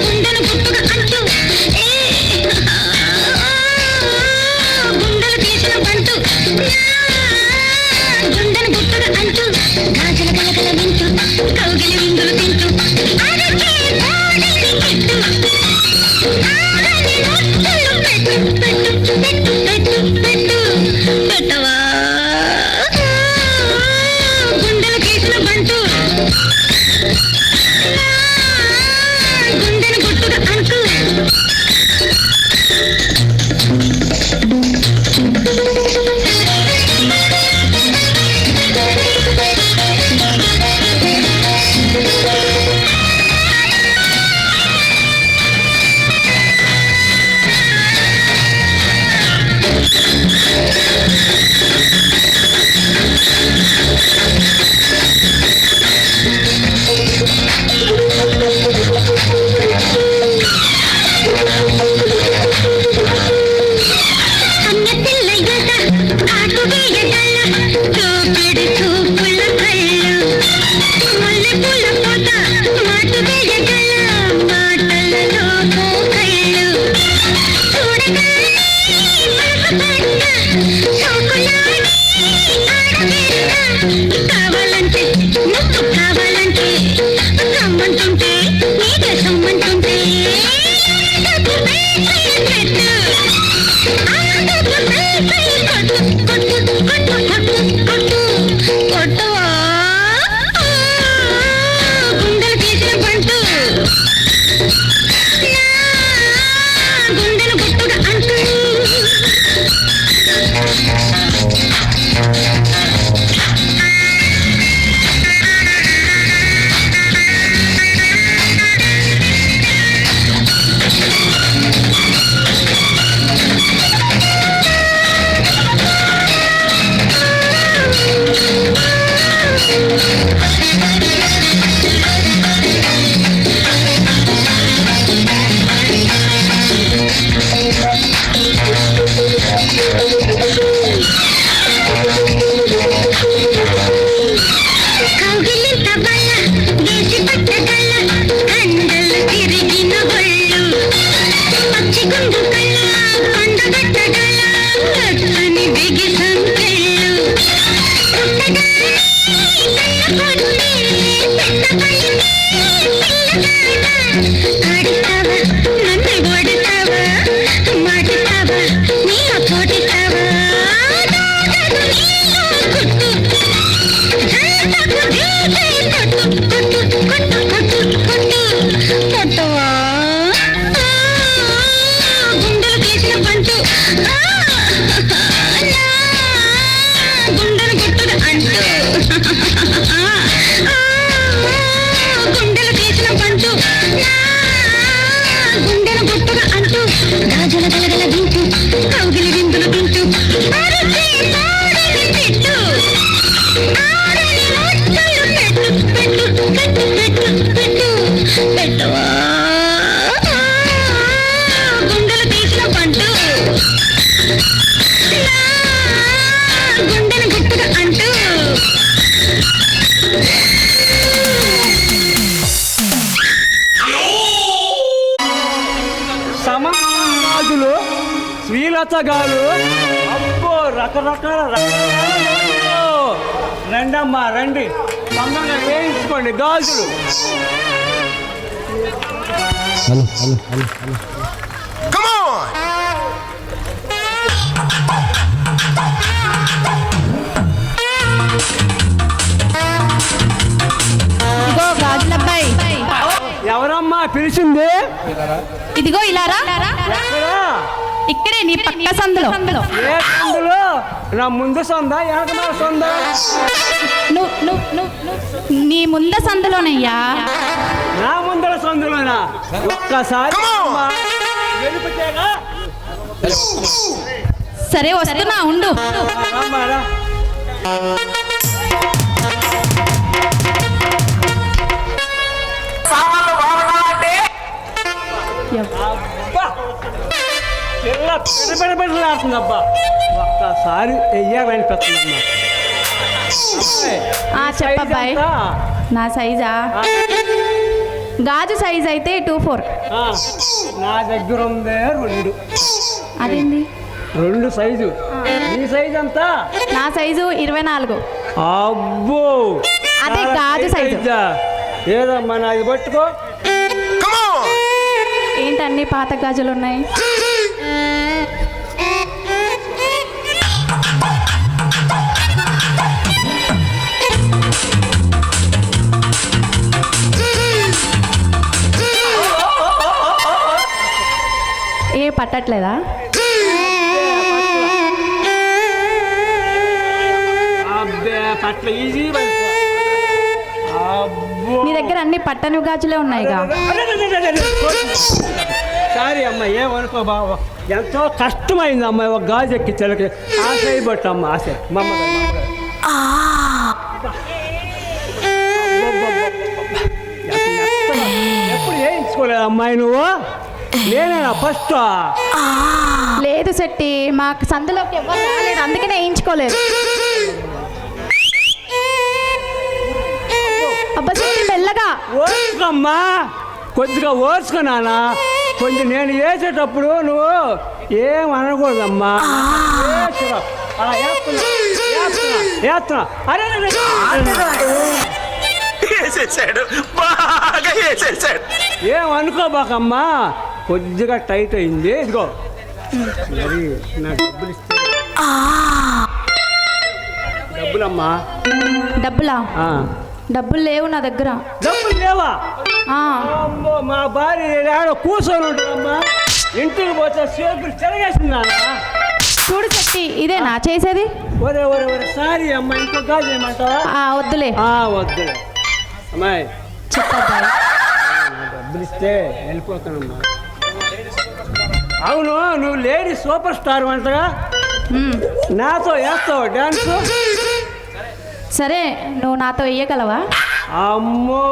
గుండెను పుట్టుగా అంటూ కౌగిలింత బల్ల వేసి పట్టగల కండలు తిరిగిన ఒళ్ళు పచ్చి గుండు కళ్ళ పండగట్టగల రచ్చని బిగి సంకెళ్ళు ఆడుతావా నన్ను ఓడుతావా మాడుతావా నీ పోడుతావా గుండెలు తీసిన పంచు గుండెలు గుట్టుడు అంటూ గుండెలు తీసిన పంచు గుండెలు గుట్టుడు అంటూ గాజుల గలగల దించు కౌగిలి విందులు తింటూ పెట్టు పెట్టవా గుండెలు తీసిన పంటు గుండెను గుట్టుగా అంటూ సమాజులు శ్రీలతగాలు అబ్బో రకరకాల రండమ్మా రండి తొందరగా వేయించుకోండి గాజులు. ఇదిగో గాజులబ్బాయి, ఎవరమ్మా పిలిచింది? ఇదిగో ఇలారా. ఎక్కడా? ఇక్కడే నీ పక్క సందులో. ఏ సందులో? నా ముందు సొందా వెనక సొందా? నీ ముంద సందులోనయ్యా. నా ముందర సందులోనా? ఒక్కసారి వెలుపుతేగా. సరే వస్తున్నా ఉండు. రమ్మారా. పిల్ల పెడబెడబెడలాడుతుందబ్బా. ఒక్కసారి వెయ్యాలనిపిస్తుందమ్మా. చెప్పబ్బాయి. నా సైజా గాజు సైజ్ అయితే 2-4. నా దగ్గర ఉందే 2. అదేంది 2 సైజు. నీ సైజు అంతా? నా సైజు 24. అబ్బో అదే గాజు సైజు. ఏదమ్మా నాది పట్టుకో. ఏంటన్నీ పాత గాజులు ఉన్నాయి? ఏ పట్టట్లేదా? అబ్బే పట్ల ఈజీ. నీ దగ్గర అన్ని పట్టని గాజులే ఉన్నాయిగా. సారీ అమ్మ, ఏమనుకో బావ. ఎంతో కష్టమైంది అమ్మాయి ఒక గాజు ఎక్కించాలకి. ఆశ అయిపోట్టు అమ్మ, ఆశ. మా అమ్మగారు ఎప్పుడు వేయించుకోలేదు అమ్మాయి నువ్వు? నేనేనా ఫస్ట్? లేదు శెట్టి, మాకు సందులోకి ఎవరు రాలేదు, అందుకనే వేయించుకోలేదు. అబ్బా శెట్టి మెల్లగా ఓర్చుకోమ్మా, కొద్దిగా ఓర్చుకో నాన్న. కొంచెం నేను వేసేటప్పుడు నువ్వు ఏం అనకూడదమ్మా. ఏం అనుకోబాకమ్మా. కొద్దిగా టైట్ అయింది. ఇదిగో మరి నా డబ్బులు ఇస్తే. డబ్బులమ్మా. డబ్బులా? డబ్బులు లేవు నా దగ్గర. డబ్బులు లేవా? అమ్మో, మా భార్య కూర్చొని ఉంటుందమ్మా. ఇంటికి పోతే సేపులు చెరగేసిందా? చూడు శెట్టి, ఇదే నా చేసేది. ఒరే ఒరే ఒరే సారీ అమ్మా, ఇంకో గాజు ఏమంటావా? వద్దులే. వద్దులే అమ్మాయి. చెప్పబ్బా. డబ్బులు ఇస్తే వెళ్ళిపోతానమ్మా. అవును, నువ్వు లేడీ సూపర్ స్టార్ అంటగా, నాతో వేస్తావా డాన్స్? సరే, నువ్వు నాతో వేయగలవా? అమ్మో,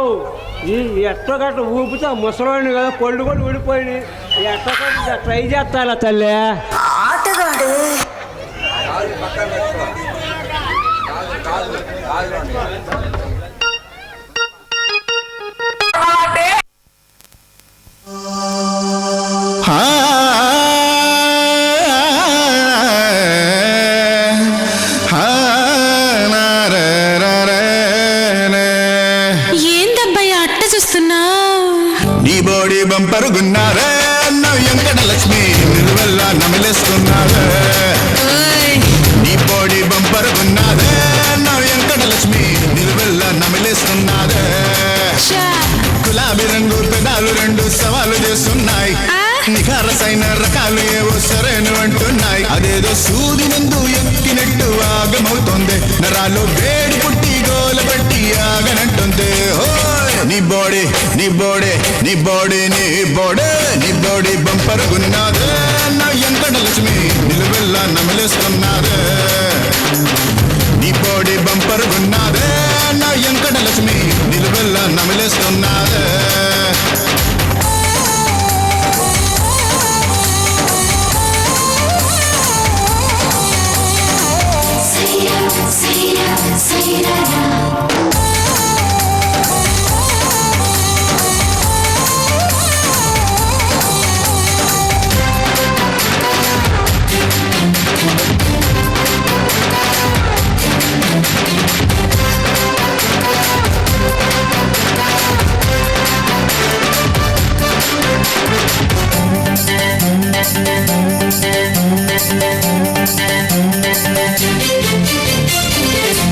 ఈ ఎట్టగట్ట ఊపుతా ముసలోని కదా, పళ్ళు కూడా ఊడిపోయినాయి. ట్రై చేస్తానా తల్లి. ఏందబ్బాయి అట్ట చూస్తున్నావు? నీ బోడి బంపరుగున్నారే ఎంకట లక్ష్మి నిలువెల్ల నమిలేస్తున్నారే. నీ బోడి బంపరుగున్నారే ఎంకట లక్ష్మి నిలువెల్ల నమిలేస్తున్నారే. గులాబీ రంగు పెదాలు రెండు సవాలు చేస్తున్నాయి. నిఖారసైన రకాలు ఏవో సరైన అంటున్నాయి. అదేదో సూది నందు ఎక్కినట్టు ఆగమవుతుంది. నరాలు వేడి పుట్టి గోల పెట్టి ఆగనంటుంది. నీ బోడి నీ బోడి నీ బోడి నీ బోడే నీ బోడి బంపరుగున్నాదే నా ఎంకట లక్ష్మి నిలువెల్ల నమిలేస్తున్నాదే. నీ బోడి బంపరుగున్నాదే నా ఎంకట లక్ష్మి నిలువెల్ల నమిలేస్తున్నాదే.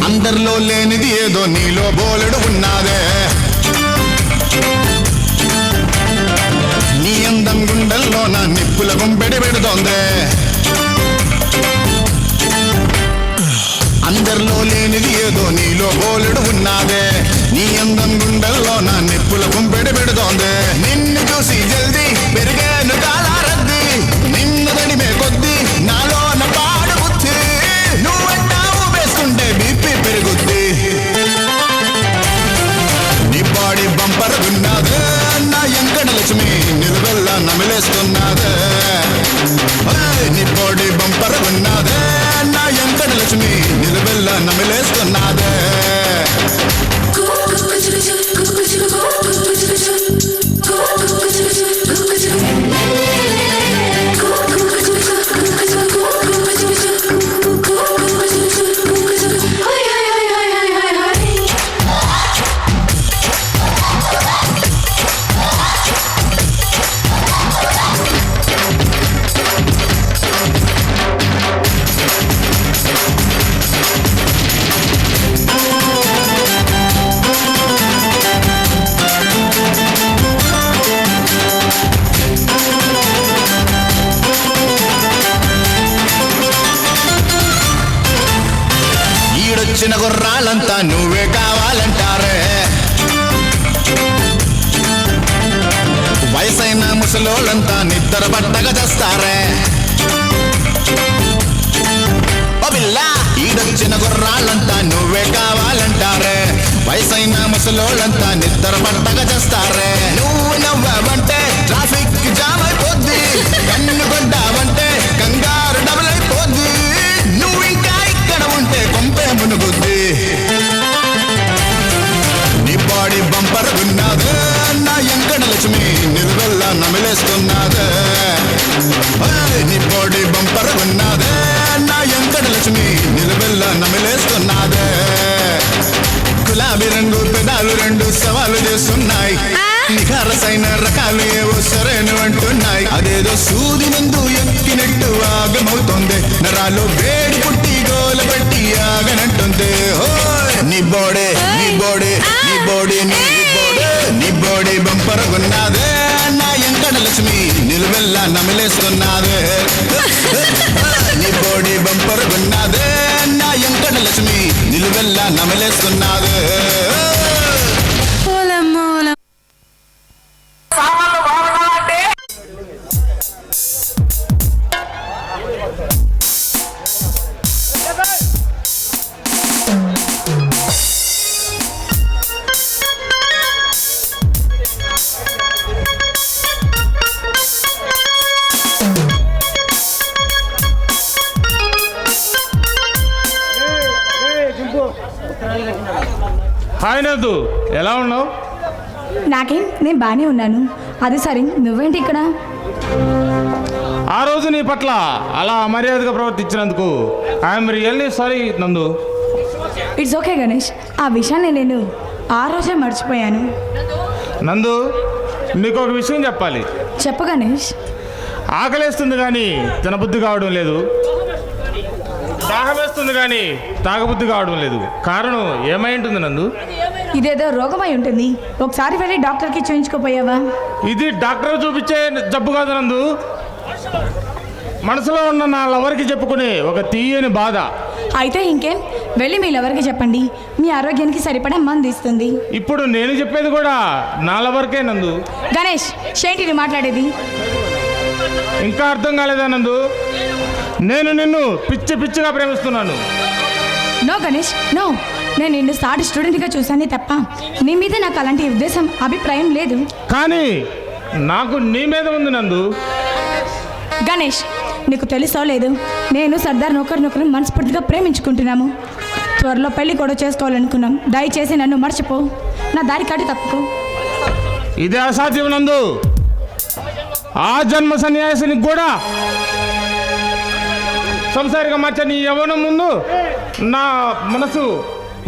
అందరిలో లేనిది ఏదో నీలో బోలెడు ఉన్నాదే. నీ అందం గుండెల్లో నా నిప్పుల గుంపెడి పెడుతోందే. అందరిలో లేనిది ఏదో నీలో బోలెడు ఉన్నాదే. నీ అందం గుండెల్లో నా నిప్పుల గుంపెడి పెడుతోందే. నిన్ను చూసి జల్దీ పెరిగాను కాలారద్ది. నిన్ను తడిమే కొద్ది నాలో నా పాడు బుద్ధి. నువ్వంటావు వేసుకుంటే బీపీ పెరుగుద్ది. నీ బాడీ బంపర్ ఉన్నదే నా ఎంకట లక్ష్మి నిలువెల్ల నమిలేస్తున్నాదే. నీ బాడీ బంపర్ ఉన్నదే నా ఎంకట లక్ష్మి నిలువెల్ల నమిలేస్తున్నాదే. ఈడొచ్చిన గుర్రాలంతా నువ్వే కావాలంటారే. వయసైన ముసలోళ్ళంతా నిద్ర పట్టగా చేస్తారే. ఈడొచ్చిన గుర్రాలంతా నువ్వే కావాలంటారే. వయసైన ముసలోళ్ళంతా నిద్ర పట్టగా చేస్తారే. నువ్వు నవ్వావంటే ట్రాఫిక్ జామ్ అయిపోద్ది. కన్ను కొడ్డావంటే కంగారు డబుల్ అయిపోద్ది. నువ్వు ఇంకా ఇక్కడ ఉంటే కొంపే మునుగుద్ది. నీ బాడీ బంపర్ ఉన్నదే నా ఎంకట లక్ష్మి నిలువెల్ల నమిలేస్తున్నాదే. నీ బాడీ బంపర్ ఉన్నదే నా ఎంకట లక్ష్మి నిలువెల్ల నమిలేస్తున్నాదే. గులాబీ రంగు పెదాలు రెండు సవాలు చేస్తున్నాయి. నిఖారసైన రకాలు ఏవో సరైన అంటున్నాయి. అదేదో సూది నందు ఎక్కినట్టు ఆగమవుతుంది. నరాలు వేడి పుట్టి గోల పెట్టి ఆగనంటుంది. నీ బోడే నీ బోడే నీ బోడి నీ బోడే నీ బోడి బంపరుగున్నాదే నా ఎంకట లక్ష్మి నిలువెల్ల నమిలేస్తున్నాదే. నీ బోడి బంపరుగున్నాదే నా ఎంకట లక్ష్మి నిలువెల్ల నమిలేస్తున్నాదే. హాయ్ నందు, ఎలా ఉన్నావు? నాకేం, నేను బాగానే ఉన్నాను. అది సరే, నువ్వేంటి ఇక్కడ? ఆ రోజు నీ పట్ల అలా అమర్యాదగా ప్రవర్తించినందుకు ఐఎమ్ రియల్లీ సారీ నందు. ఇట్స్ ఓకే గణేష్, ఆ విషయాన్ని నేను ఆ రోజే మర్చిపోయాను. నందు, నీకు ఒక విషయం చెప్పాలి. చెప్పు గణేష్. ఆకలేస్తుంది కానీ తినబుద్ధి కావడం లేదు, దాహం వేస్తుంది కానీ తాగబుద్ధి కావడం లేదు. కారణం ఏమై ఉంటుంది నందు? ఇదేదో రోగమై ఉంటుంది. ఒకసారి వెళ్ళి డాక్టర్కి చూయించుకోపోయావా? ఇది డాక్టర్ చూపించే జబ్బు కాదు నందు, మనసులో ఉన్న నా లవర్కి చెప్పుకునే ఒక తీయని బాధ. అయితే ఇంకేం, వెళ్ళి మీ లవర్కి చెప్పండి, మీ ఆరోగ్యానికి సరిపడా మందు ఇస్తుంది. ఇప్పుడు నేను చెప్పేది కూడా నా లవర్కే నందు. గణేష్, ఏంటి నువ్వు మాట్లాడేది? ఇంకా అర్థం కాలేదా నందు? నేను నిన్ను పిచ్చి పిచ్చిగా ప్రేమిస్తున్నాను. No Ganesh, no. నేను నిన్ను సాటి స్టూడెంట్గా చూశానే తప్ప నీ మీద నాకు అలాంటి ఉద్దేశం, అభిప్రాయం లేదు. కానీ నాకు నీ మీద ఉంది నందు. గణేష్, నీకు తెలుసో లేదు, నేను సర్దార్ ఒకరినొకరు మనస్ఫూర్తిగా ప్రేమించుకుంటున్నాము. త్వరలో పెళ్లి కూడా చేసుకోవాలనుకున్నాం. దయచేసి నన్ను మర్చిపో, నా దారి కాటి తప్పుకో. ఇది అసాధ్యం నందు. ఆ జన్మ సన్యాసినికి కూడా సంసారిగా మార్చే నీ యవ్వనం ముందు నా మనసు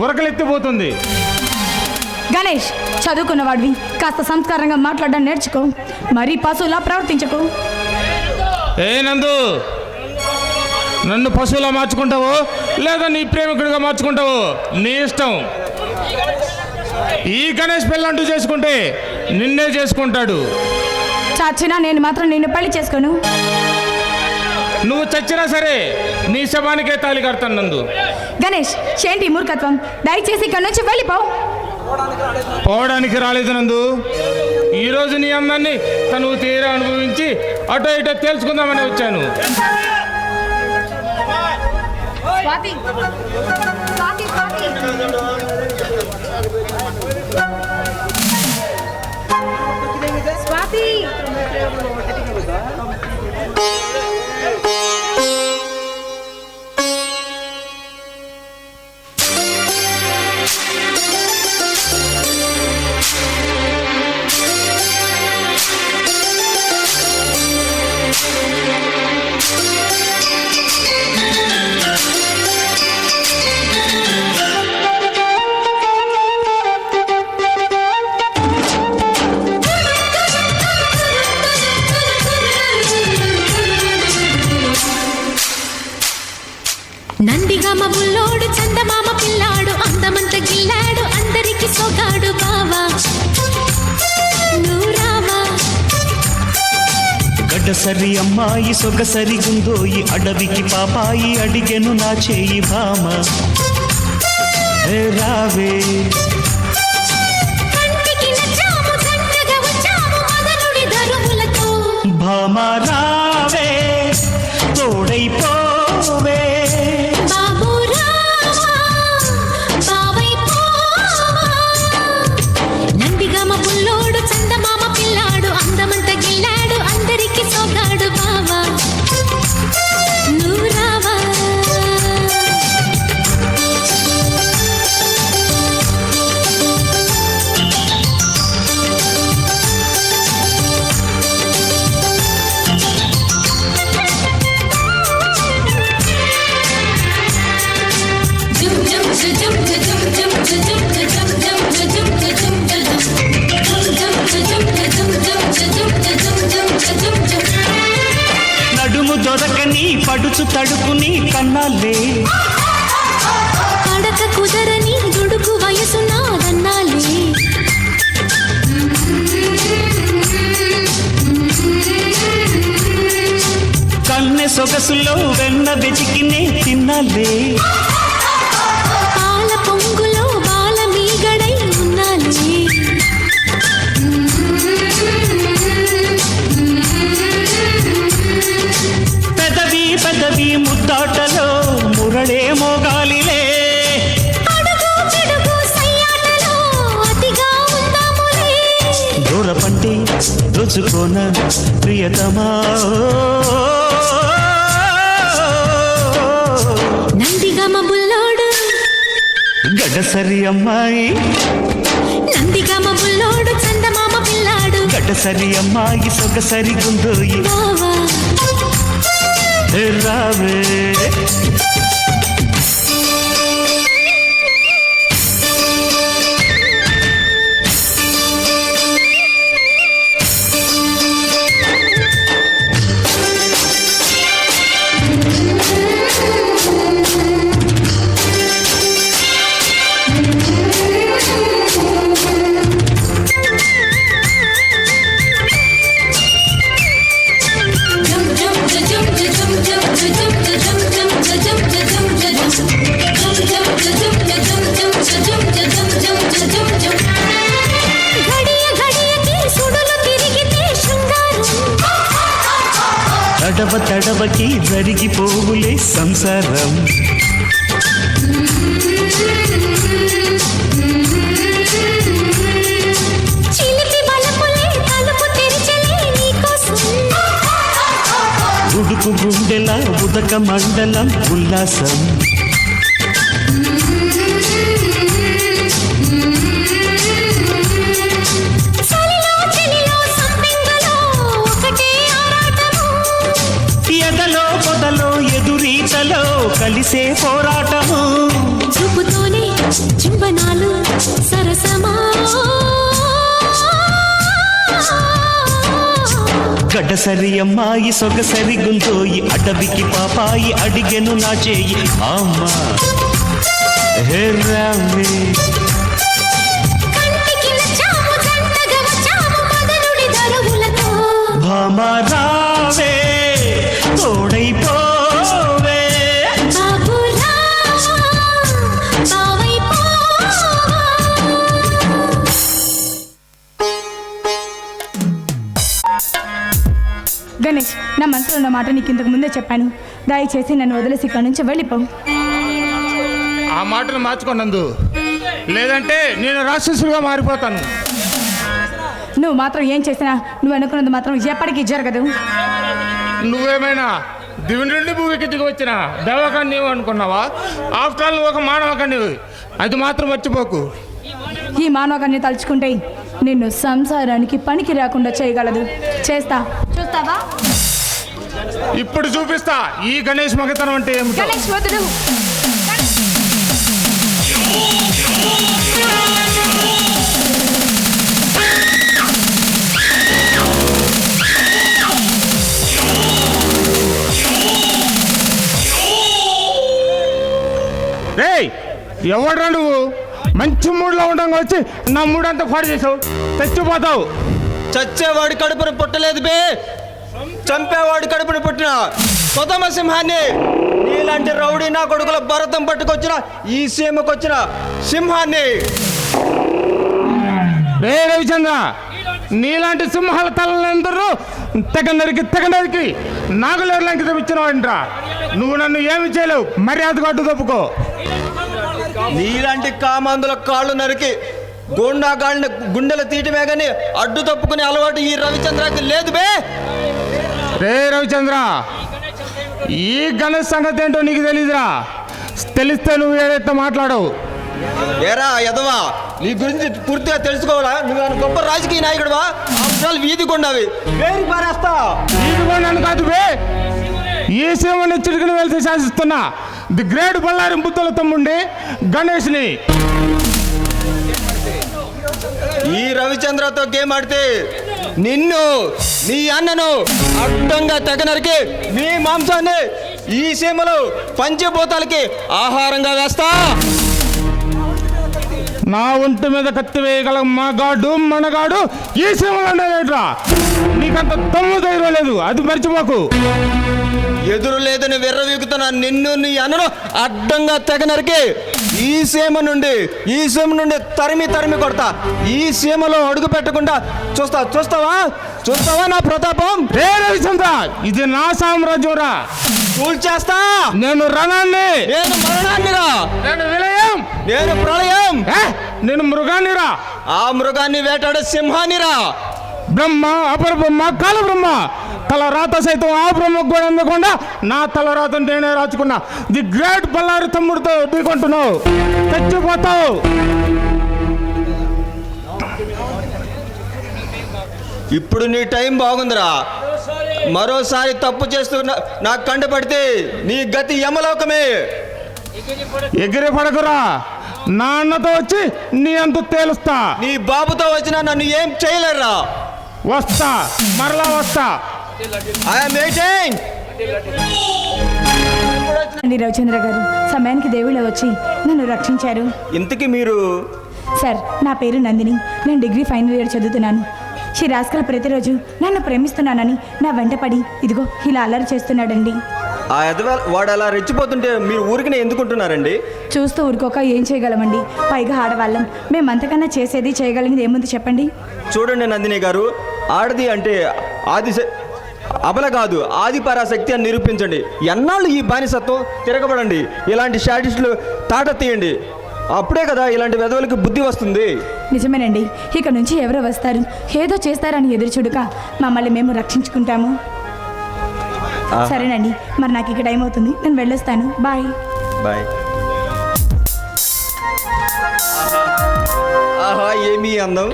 ఉరకలెత్తిపోతుంది. గణేష్, చదువుకున్నవాడివి, కాస్త సంస్కారంగా మాట్లాడడం నేర్చుకో, మరీ పశువులా ప్రవర్తించకు. ఏ నందు, నన్ను పశువులా మార్చుకుంటావో లేదా నీ ప్రేమికుడిగా మార్చుకుంటావో నీ ఇష్టం. ఈ గణేష్ పెళ్ళంటూ చేసుకుంటే నిన్నే చేసుకుంటాడు. చచ్చినా నేను మాత్రం నిన్ను పెళ్లి చేసుకోను. నువ్వు చచ్చినా సరే నీ శవానికే తాళి కడతాను నందు. గణేష్, ఏంటి మూర్ఖత్వం? దయచేసి ఇక్కడ నుంచి వెళ్ళిపో. పోవడానికి రాలేదు నందు. ఈరోజు నీ అందాన్ని తను తీరా అనుభవించి అటో ఇటో తేల్చుకుందామని వచ్చాను. నందిగామ బుల్లోడు చందమామ పిల్లాడు అందమంత గిల్లాడు అందరికి సొగాడు బావా నూరావా. గడ్డసరి అమ్మాయి సొగసరి గుందోయి అడవికి పాపాయి అడిగెను నా చేయి భామ రావే. కంటికి నచ్చాము చక్కగా వచ్చాము మదనుడి దరువులతో. భామ రావే తోడైపోవే. బాబు రావా బావై పోవా. నందిగామ బుల్లోడు చందమామ పిల్లాడు అందమంత గిల్లాడు అందరికి సొగాడు బావా నూరావా. నడుము దొరకని పడుచు తడుకుని కన్నాలే. పడక కుదరని దుడుకు వయసు నాదన్నాలే. కన్నె సొగసులో వెన్న వెతికినే తిన్నాలే. పాల పొంగులో బాల మీగడై ఉన్నాలే. పెదవి పెదవి ముద్దాటలో మురళే మోగాలిలే. అడుగు చెడుగు సయ్యాటలో అతిగా ఉందాములే. దూరపంటే దోచుకోన ప్రియతమా. నందిగామ బుల్లోడు గడ్డ గడ్డసరి అమ్మాయి నందిగామ బుల్లోడు చందమామ పిల్లాడు గడ్డసరి అమ్మాయి సొగసరి గుందోయి బావా రావే తడవ తడవకి జరిగిపోవులే సంసారం ఉడుకు గుండెల ఉదక మండలం ఉల్లాసం ఎదలో పొదలో ఎదురీతలో కలిసే పోరాటము చూపుతోనే చుంబనాలు సరసమా గడ్డసరి అమ్మాయి సొగసరి గుంతోయి అడవికి పాపాయి అడిగెను నా చేయి అమ్మా హే రామే భామా రావే తోడైపోవే గణేష్, నా మనసులో ఉన్న మాట నీకు ఇంతకు ముందే చెప్పాను. దయచేసి నన్ను వదిలేసి ఇక్కడి నుంచి వెళ్ళిపో. ఆ మాటను మార్చుకోనందు, లేదంటే నేను రాక్షసుడిగా మారిపోతాను. నువ్వు మాత్రం ఏం చేసినా నువ్వు అనుకున్నది మాత్రం ఎప్పటికీ జరగదు. నువ్వేమైనా దివి నుండి భూమికి దిగి వచ్చిన దేవకన్యవు అనుకున్నావా? ఆఫ్టర్ ఆల్ నువ్వు ఒక మానవ కన్యవు, అది మాత్రం మర్చిపోకు. ఈ మానవకాన్ని తలుచుకుంటే నిన్ను సంసారానికి పనికి రాకుండా చేయగలదు. చేస్తా, చూస్తావా? ఇప్పుడు చూపిస్తా ఈ గణేష్ మగతనం అంటే ఏమిటో. గణేష్ వదులు. రేయ్, ఎవడ్రా నువ్వు? మంచి మూడ్లో ఉండగా వచ్చి నా మూడంతా పాడు చేసావు. చచ్చిపోతావు. చచ్చేవాడి కడుపును పుట్టలేదు బే, చంపేవాడి కడుపును పుట్టిన కొదమ సింహాన్ని. నీలాంటి రౌడీ నా కొడుకుల భరతం పట్టుకొచ్చిన ఈ సీమకొచ్చిన సింహాన్ని. రే రవిచంద్ర, నీలాంటి సింహాల తలలందరూ తెగ నరికి నాగులేరులంకి తెప్పించిన వాడిరా. నువ్వు నన్ను ఏమి చేయలేవు, మర్యాదగా అడ్డు తప్పుకో. నీలాంటి కామాందుల కాళ్ళు నరికి గోండాగాళ్ళని గుండెలు తీయటమే కానీ అడ్డు తప్పుకునే అలవాటు ఈ రవిచంద్రకి లేదు బే. రే రవిచంద్ర, ఈ గణేష్ సంగతి ఏంటో నీకు తెలీదురా. తెలిస్తే నువ్వు ఏదైతే మాట్లాడవు. ఏరా యదవా, నీ గురించి పూర్తిగా తెలుసుకోవాలా? నువ్వు గొప్ప రాజకీయ నాయకుడువా? అంశాలు వీధి కొండవి వేరు పారేస్తా. వీధి కొండను కాదు బే, ఈ సీమని చిటికను వెళ్తే శాసిస్తున్నా ది గ్రేట్ బళ్ళారి బుద్ధుల తమ్ముండి గణేష్ని. ఈ రవిచంద్రతో గేమ్ ఆడితే నిన్ను నీ అన్నను అడ్డంగా తెగనరికి నీ మాంసాన్ని ఈ సీమలో పంచభూతాలకి ఆహారంగా వేస్తా. నా ఒంటి మీద కత్తి వేయగల మగాడు మనగాడు ఈ సీమలో ఉండేట్రా. నీకంత దమ్ము ధైర్యం లేదు, అది మర్చిపోకు. ఎదురు లేదని విర్రవీగుతున్న నిన్ను నీ అన్నను అడ్డంగా తెగనరికి ఈ సీమ నుండి తరిమి కొడతా. ఈ సీమలో అడుగు పెట్టకుండా చూస్తావా నా ప్రతాపం? రే రవిచంద్ర, ఇది నా సామ్రాజ్యం రా. కూల్చేస్తా. నేను రణాన్ని, నేను మరణాన్నిరా. నేను విలయం, నేను ప్రళయం. నేను మృగాన్నిరా. ఆ మృగాన్ని వేటాడే సింహాన్నిరా. బ్రహ్మ, అపర బ్రహ్మ, కాల బ్రహ్మ, తలరాత సైతం ఆ బ్రహ్మకు కూడా అందకుండా నా తలరాత నేనే రాచుకున్నా. ది గ్రేట్ బళ్ళారి తమ్ముడితో ఢీకొంటున్నావు, తెచ్చిపోతావు. ఇప్పుడు నీ టైం బాగుందిరా. మరోసారి తప్పు చేస్తూ నాకు కంటపడితే నీ గతి యమలోకమే. ఎగిరి పడకురా, నా అన్నతో వచ్చి నీ అంత తేలుస్తా. నీ బాబుతో వచ్చినా నన్ను ఏం చేయలేరా. వస్తా, మరలా వస్తా. I'm waiting. రవిచంద్ర గారు సమయానికి దేవుళ్ళ వచ్చి నన్ను రక్షించారు. ఇంతకీ మీరు? సార్, నా పేరు నందిని. నేను డిగ్రీ ఫైనల్ ఇయర్ చదువుతున్నాను. శ్రీ రాస్కల్ ప్రతిరోజు నన్ను ప్రేమిస్తున్నానని నా వెంటపడి ఇదిగో ఇలా అల్లరి చేస్తున్నాడండి. ఆ ఎదవ వాడు అలా రెచ్చిపోతుంటే మీరు ఊరికినే ఎందుకుంటున్నారండి? చూస్తూ ఊరుకోక ఏం చేయగలమండి? పైగా ఆడవాళ్ళం. మేమంతకన్నా చేసేది చేయగలిగింది ఏముంది చెప్పండి? చూడండి నందిని గారు, ఆడది అంటే అబల కాదు, ఆది పరాశక్తి అని నిరూపించండి. ఎన్నాళ్ళు ఈ బానిసత్వం తిరగబడండి. ఇలాంటి షాటిస్టులు తాట తీయండి. అప్పుడే కదా ఇలాంటి వెధవలకి బుద్ధి వస్తుంది. నిజమేనండి. ఇక నుంచి ఎవరో వస్తారు, ఏదో చేస్తారని ఎదురు చూడక మమ్మల్ని మేము రక్షించుకుంటాము. సరేనండి, మరి నాకు ఇక టైం అవుతుంది, నేను వెళ్ళొస్తాను. Bye bye. ఆహా, ఏమీ అందం!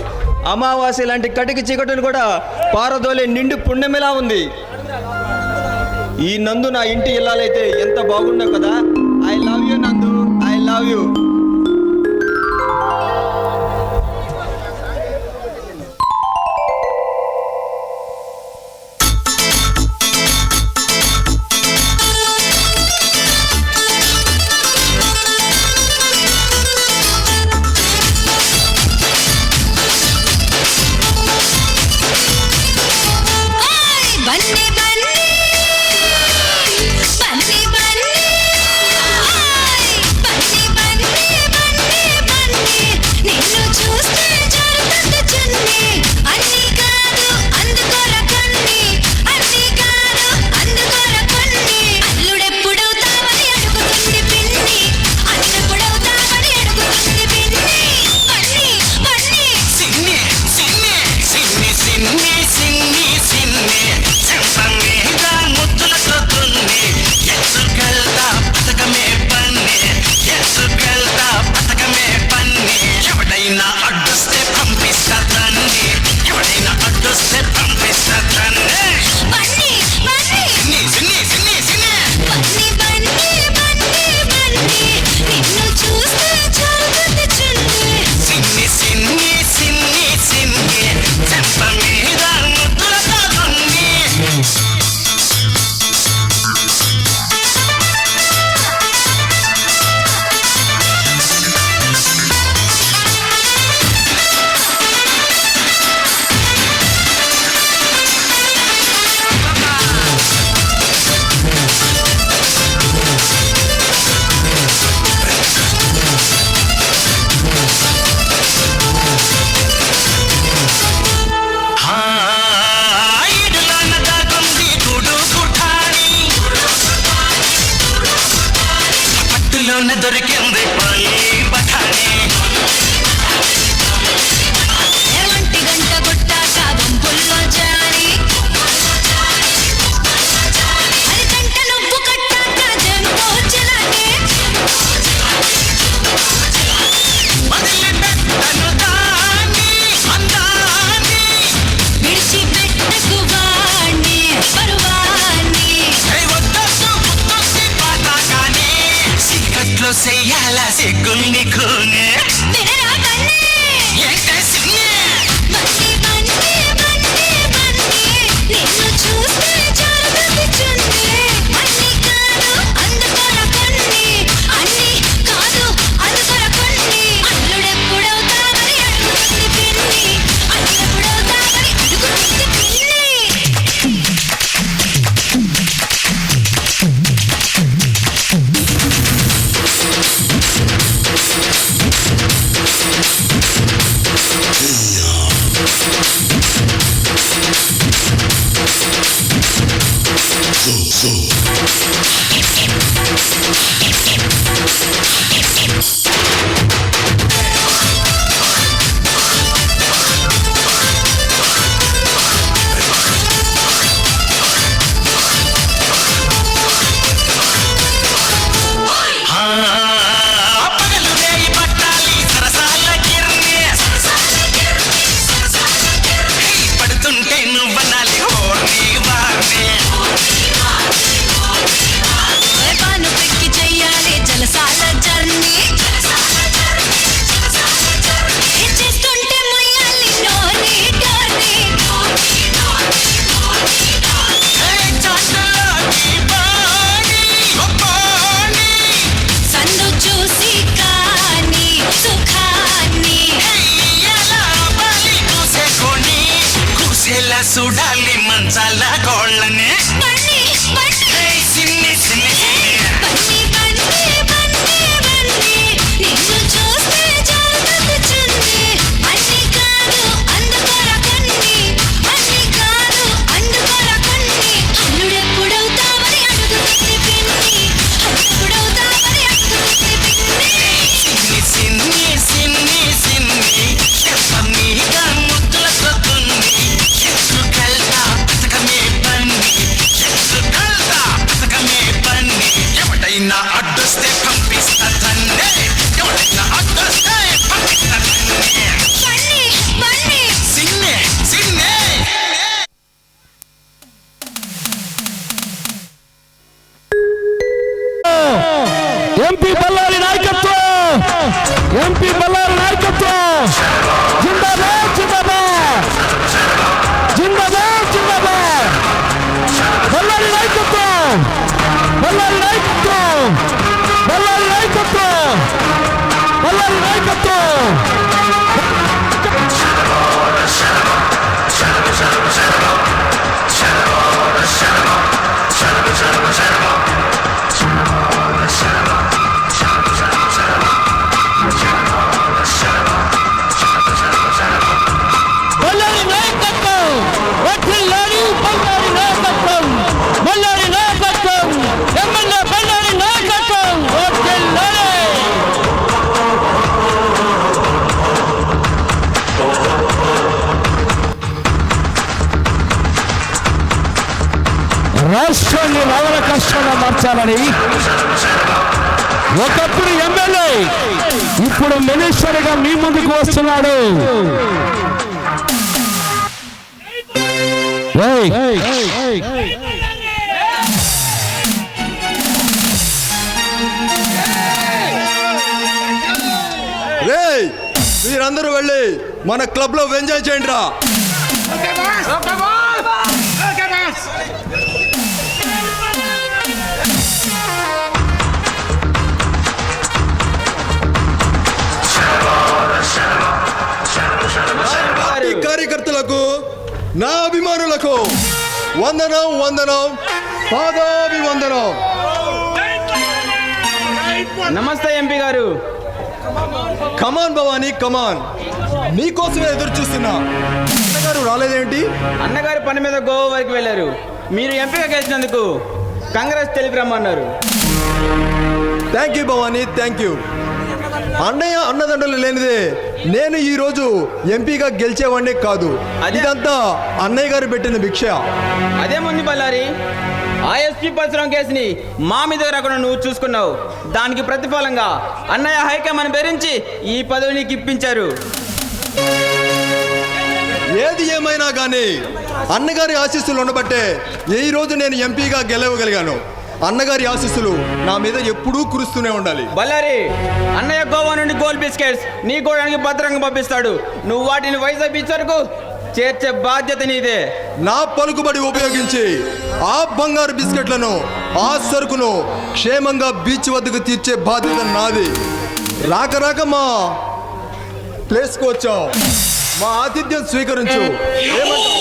అమావాస్య లాంటి కటికి చీకటిని కూడా పారదోలే నిండు పుణ్యమిలా ఉంది. ఈ నందు నా ఇంటి ఇల్లాలైతే ఎంత బాగున్నావు కదా. ఐ లవ్ యూ నందు, ఐ లవ్ యూ. దొరికింది పల్లి బఠానీ. ఒంటి గంట కొట్టాక గుంపుల్లో జారి, అరిగంట నువ్వు కట్టాక జంపోచలాగే, వదిలిపెట్టను దాన్ని అందాన్ని, విడిచిపెట్టకు వాణ్ణి పరువాన్ని, వద్దొద్దు ముద్దొద్ది పాతాకాని, చీకట్లో చెయ్యాల సిగ్గుల్ని కూనే. వినరా కన్నే, ఏంటే సిగ్నే? బండి బండి బండి బండి, నిన్ను చూస్తే జారుతుంది చున్నీ. అన్ని కాదు అందుకొర కొన్ని, అన్ని కాదు అందుకొర కొన్ని. అల్లుడెప్పుడవుతావని అడుగుతుంది పిన్ని, అల్లుడెప్పుడవుతావని అడుగుతుంది పిన్ని. ఎంపీ బల్లారి నాయకత్వం జిందాబాద్ జిందాబాద్ జిందాబాద్ జిందాబాద్ బల్లారి నాయకత్వం బల్లారి నాయకత్వం బల్లారి నాయకత్వం బల్లారి నాయకత్వం బల్లారి నాయకత్వం వడ్డిల్లారి బల్లారి నాయకత్వం బల్లారి నాయకత్వం ఎమ్మెల్యే బల్లారి నాయకత్వం వడ్డిల్లారి రాష్ట్రాన్ని రవణ కష్టంగా మార్చాలని ఒకప్పుడు ఎమ్మెల్యే ఇప్పుడు మినిస్టర్గా మీ ముందుకు వస్తున్నాడు. రేయ్ మీరందరూ వెళ్ళి మన క్లబ్ లో ఎంజాయ్ చేయండి రా. పార్టీ కార్యకర్తలకు నా అభిమానులకు వందనం వందనం పాదాభివందనం. నమస్తే ఎంపీ గారు. కమాన్ భవానీ కమాన్, నీకోసమే ఎదురు చూస్తున్నా. అన్నగారు రాలేదేంటి? అన్నగారు పని మీద గోవా వరకు వెళ్ళారు. మీరు ఎంపీగా గెలిచినందుకు కాంగ్రెస్ తెలిపి రమ్మన్నారు. Thank you Bhavani, thank you. అన్నయ్య అన్నదండలు లేనిదే నేను ఈ రోజు ఎంపీగా గెలిచేవాడినే కాదు. ఇదంతా అన్నయ్య గారు పెట్టిన భిక్ష. అదేముంది బల్లారి, ఆ ఎస్పీ పరిశ్రమ కేసుని మా మీద రాకుండా నువ్వు చూసుకున్నావు. దానికి ప్రతిఫలంగా అన్నయ్య హైకమాండ్ బెదిరించి ఈ పదవి నీకు ఇప్పించారు. ఏది ఏమైనా కానీ అన్నగారి ఆశీస్సులు ఉండబట్టే ఈ రోజు నేను ఎంపీగా గెలవగలిగాను. అన్నగారి ఆశీస్సులు నా మీద ఎప్పుడూ కురుస్తూనే ఉండాలి. బల్లారి, అన్నయ్య గోవా నుండి గోల్డ్ బిస్కెట్స్ నీ గోడానికి భద్రంగా పంపిస్తాడు. నువ్వు వాటిని వైజాగ్ బీచ్ వరకు చేర్చే బాధ్యత నీదే. నా పలుకుబడి ఉపయోగించి ఆ బంగారు బిస్కెట్లను ఆ సరుకును క్షేమంగా బీచ్ వద్దకు తీర్చే బాధ్యత నాది. రాక రాక మా ప్లేస్కి వచ్చావు, మా ఆతిథ్యం స్వీకరించు. ఏమంటావు?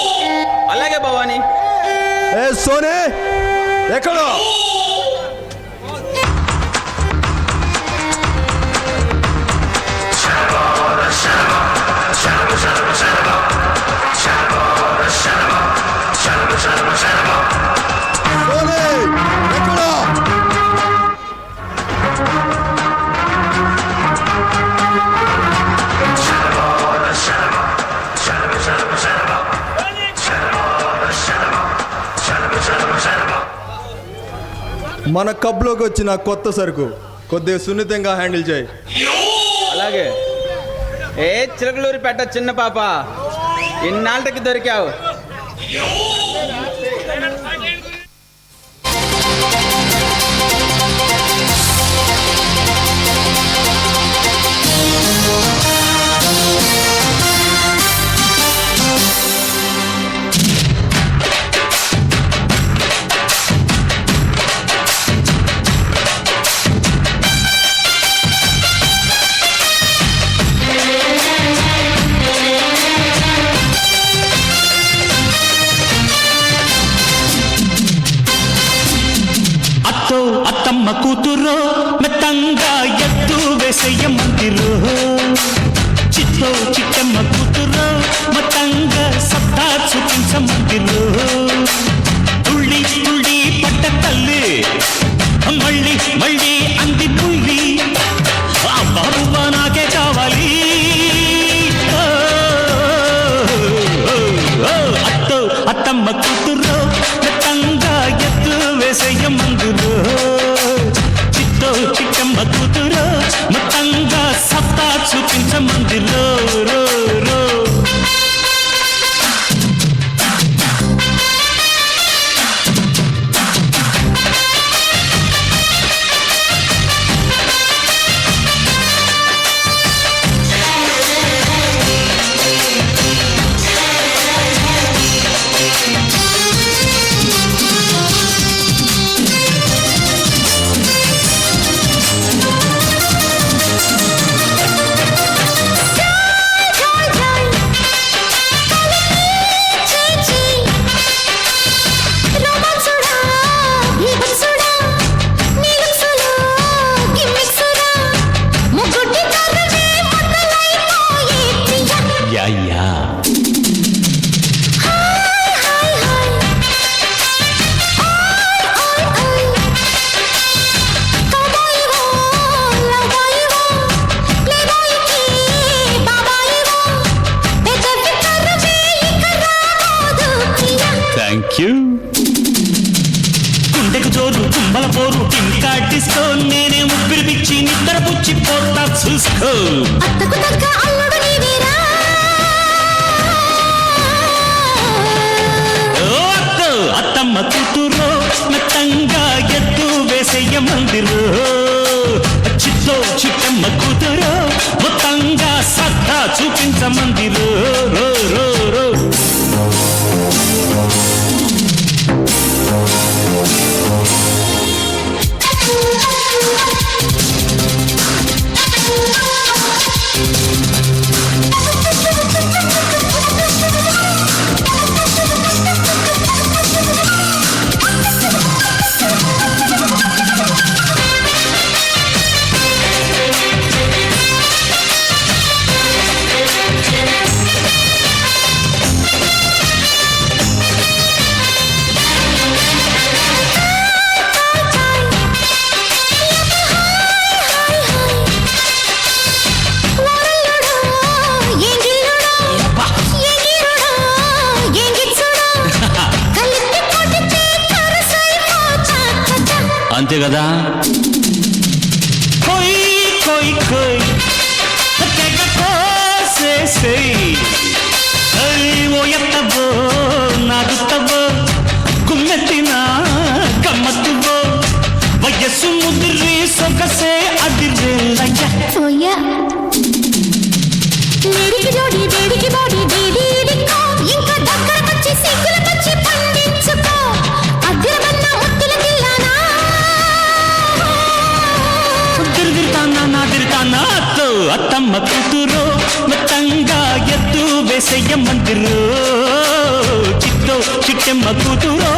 అలాగే భవానీ. ఏ సోనే ఎక్కడ? సోనే ఎక్కడ? మన కబ్లోకి వచ్చిన కొత్త సరుకు కొద్దిగా సున్నితంగా హ్యాండిల్ చేయి. అలాగే. ఏ చిలకలూరి పెట్ట చిన్న పాప, ఇన్నాళ్ళకి దొరికావు. అత్తమ్మ కూతురు మెత్తంగా ఎత్తు వేసయ్య మందిరు, చిత్తో చిట్టమ్మ కూతురు మొత్తంగా సత్తా చూపించమందిరు. తుళ్ళి తుళ్ళి పట్ట తల్లి మళ్ళీ మళ్ళీ అంది పుల్లి, ఆ బాబువ నాకే కావాలి. అత్తమ్మ కూతురు మెత్తంగా ఎత్తు వేసయ్య మందిరు, చిత్తో చిట్టమ్మ కూతురు మొత్తంగా సత్తా చూపించమందిరు. రో రో జోరు కుంభల పోరు ఇంకా డిస్కో నేనే ముగ్గురు పిచ్చి నిద్ర పుచ్చి పోతా చూసుకో అత్తకు తగ్గ అల్లుడు నీవేరా ఓ అత్త అత్తమ్మ కూతురు మెత్తంగా ఎత్తు వేసేయ మందిరు చిత్తో చిట్టమ్మ కూతురు మొత్తంగా సత్తా చూపించమందిరు రో రో రో అంతే కదా కొయ్ కొయ్ కొయ్ తెగ కోసేసేయ్ ఓ ఎత్తబో నాగుతబో గుమ్మెత్తిన గమ్మత్తుబో వయస్సు ముదిరి సొగసే అదిరేలయ్య వేడికి జోడి వేడికి బాడీ వేడికో ఇంకా దగ్గరకొచ్చి సిగ్గులకొచ్చి పండించుకో అద్దెరబన్న ముద్దుల దిల్లానా తిరుగుతానా నా తిరుగుతానా అత్తో అత్తమ్మ కూతురు మొత్తంగా ఎత్తు వేసయ్య మందిరు చిత్తో చిట్టెమ్మ కూతురు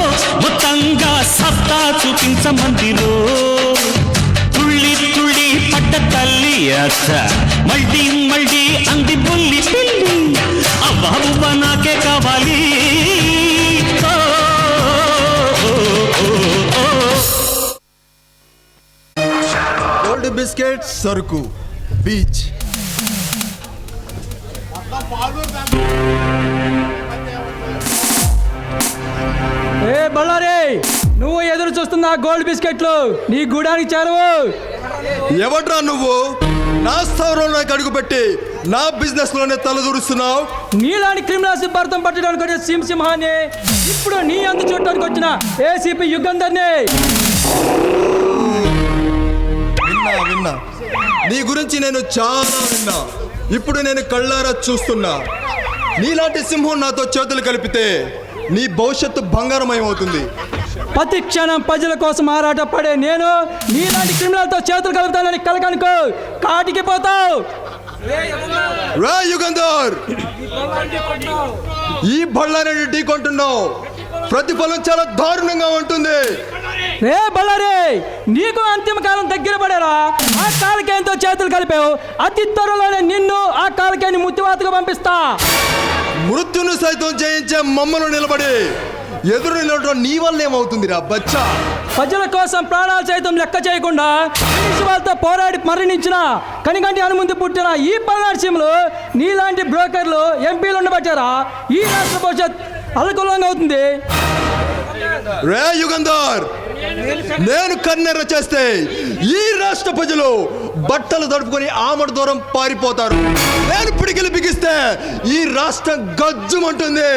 మొత్తంగా సత్తా చూపించమందిరు తుళ్ళి తుళ్ళి పడ్డ తల్లి అత్త మళ్ళీ మళ్ళీ అంది బుల్లి పిల్లి అవ్వ నాకే కావాలి గోల్డ్ బిస్కెట్ సరుకు బీచ్ ఏ బళ్ళారే నువ్వు ఎదురు చూస్తున్న గోల్డ్ బిస్కెట్లు నీ గూడానికి చేరవు. ఎవడ్రా నువ్వు నా స్థావరంలోకి అడుగుపెట్టి నా బిజినెస్ లోనే తలదూరుస్తున్నావు? నీలాంటి క్రిమినల్స్ భర్తం పట్టడానికి వచ్చే సింహాన్ని ఇప్పుడు నీ అంత చూడటానికి వచ్చిన ఏసీపీ యుగంధర్ని. విన్నా నీ గురించి నేను చాలా విన్నా. ఇప్పుడు నేను కళ్ళారా చూస్తున్నా. నీలాంటి సింహం నాతో చేతులు కలిపితే నీ భవిష్యత్తు బంగారమయమవుతుంది. ప్రతి క్షణం ప్రజల కోసం ఆరాట పడే నేను నీలాంటి క్రిమినల్తో చేతులు కలుపుతానని కలకనుకో కాటికి పోతావు. రా యుగంధర్, ఈ బళ్ళారెడ్డి ఢీ కొంటున్నావు. ప్రతిఫలం చాలా దారుణంగా ఉంటుంది. రే బళ్ళారే, నీకు అంతిమ కాలం దగ్గర పడారా? ఆ కాలకేయంతో చేతులు కలిపావు. అతి త్వరలోనే నిన్ను ఆ కాలకేయని ముత్తివాతగా పంపిస్తా. మృత్యును సైతం జయించే మమ్మను నిలబడి ఎదురు నిలవడం నీ వల్ల ఏమవుతుందిరా బచ్చా? ప్రజల కోసం ప్రాణాలు సైతం లెక్క చేయకుండా బ్రిటిష్ వాళ్ళతో పోరాడి మరణించిన కనిగంటి అనుమతి పుట్టిన ఈ పల్నాడు నీలాంటి బ్రోకర్లు ఎంపీలు ఉండబట్టారా ఈ రాష్ట్ర భవిష్యత్ అనుకూలంగా అవుతుంది. రే యుగంధర్, నేను కన్నెర్ర చేస్తే ఈ రాష్ట్ర ప్రజలు బట్టలు తడుపుకొని ఆమడు దూరం పారిపోతారు. నేను పిడికిలు బిగిస్తే ఈ రాష్ట్రం గజ్జుమంటుంది.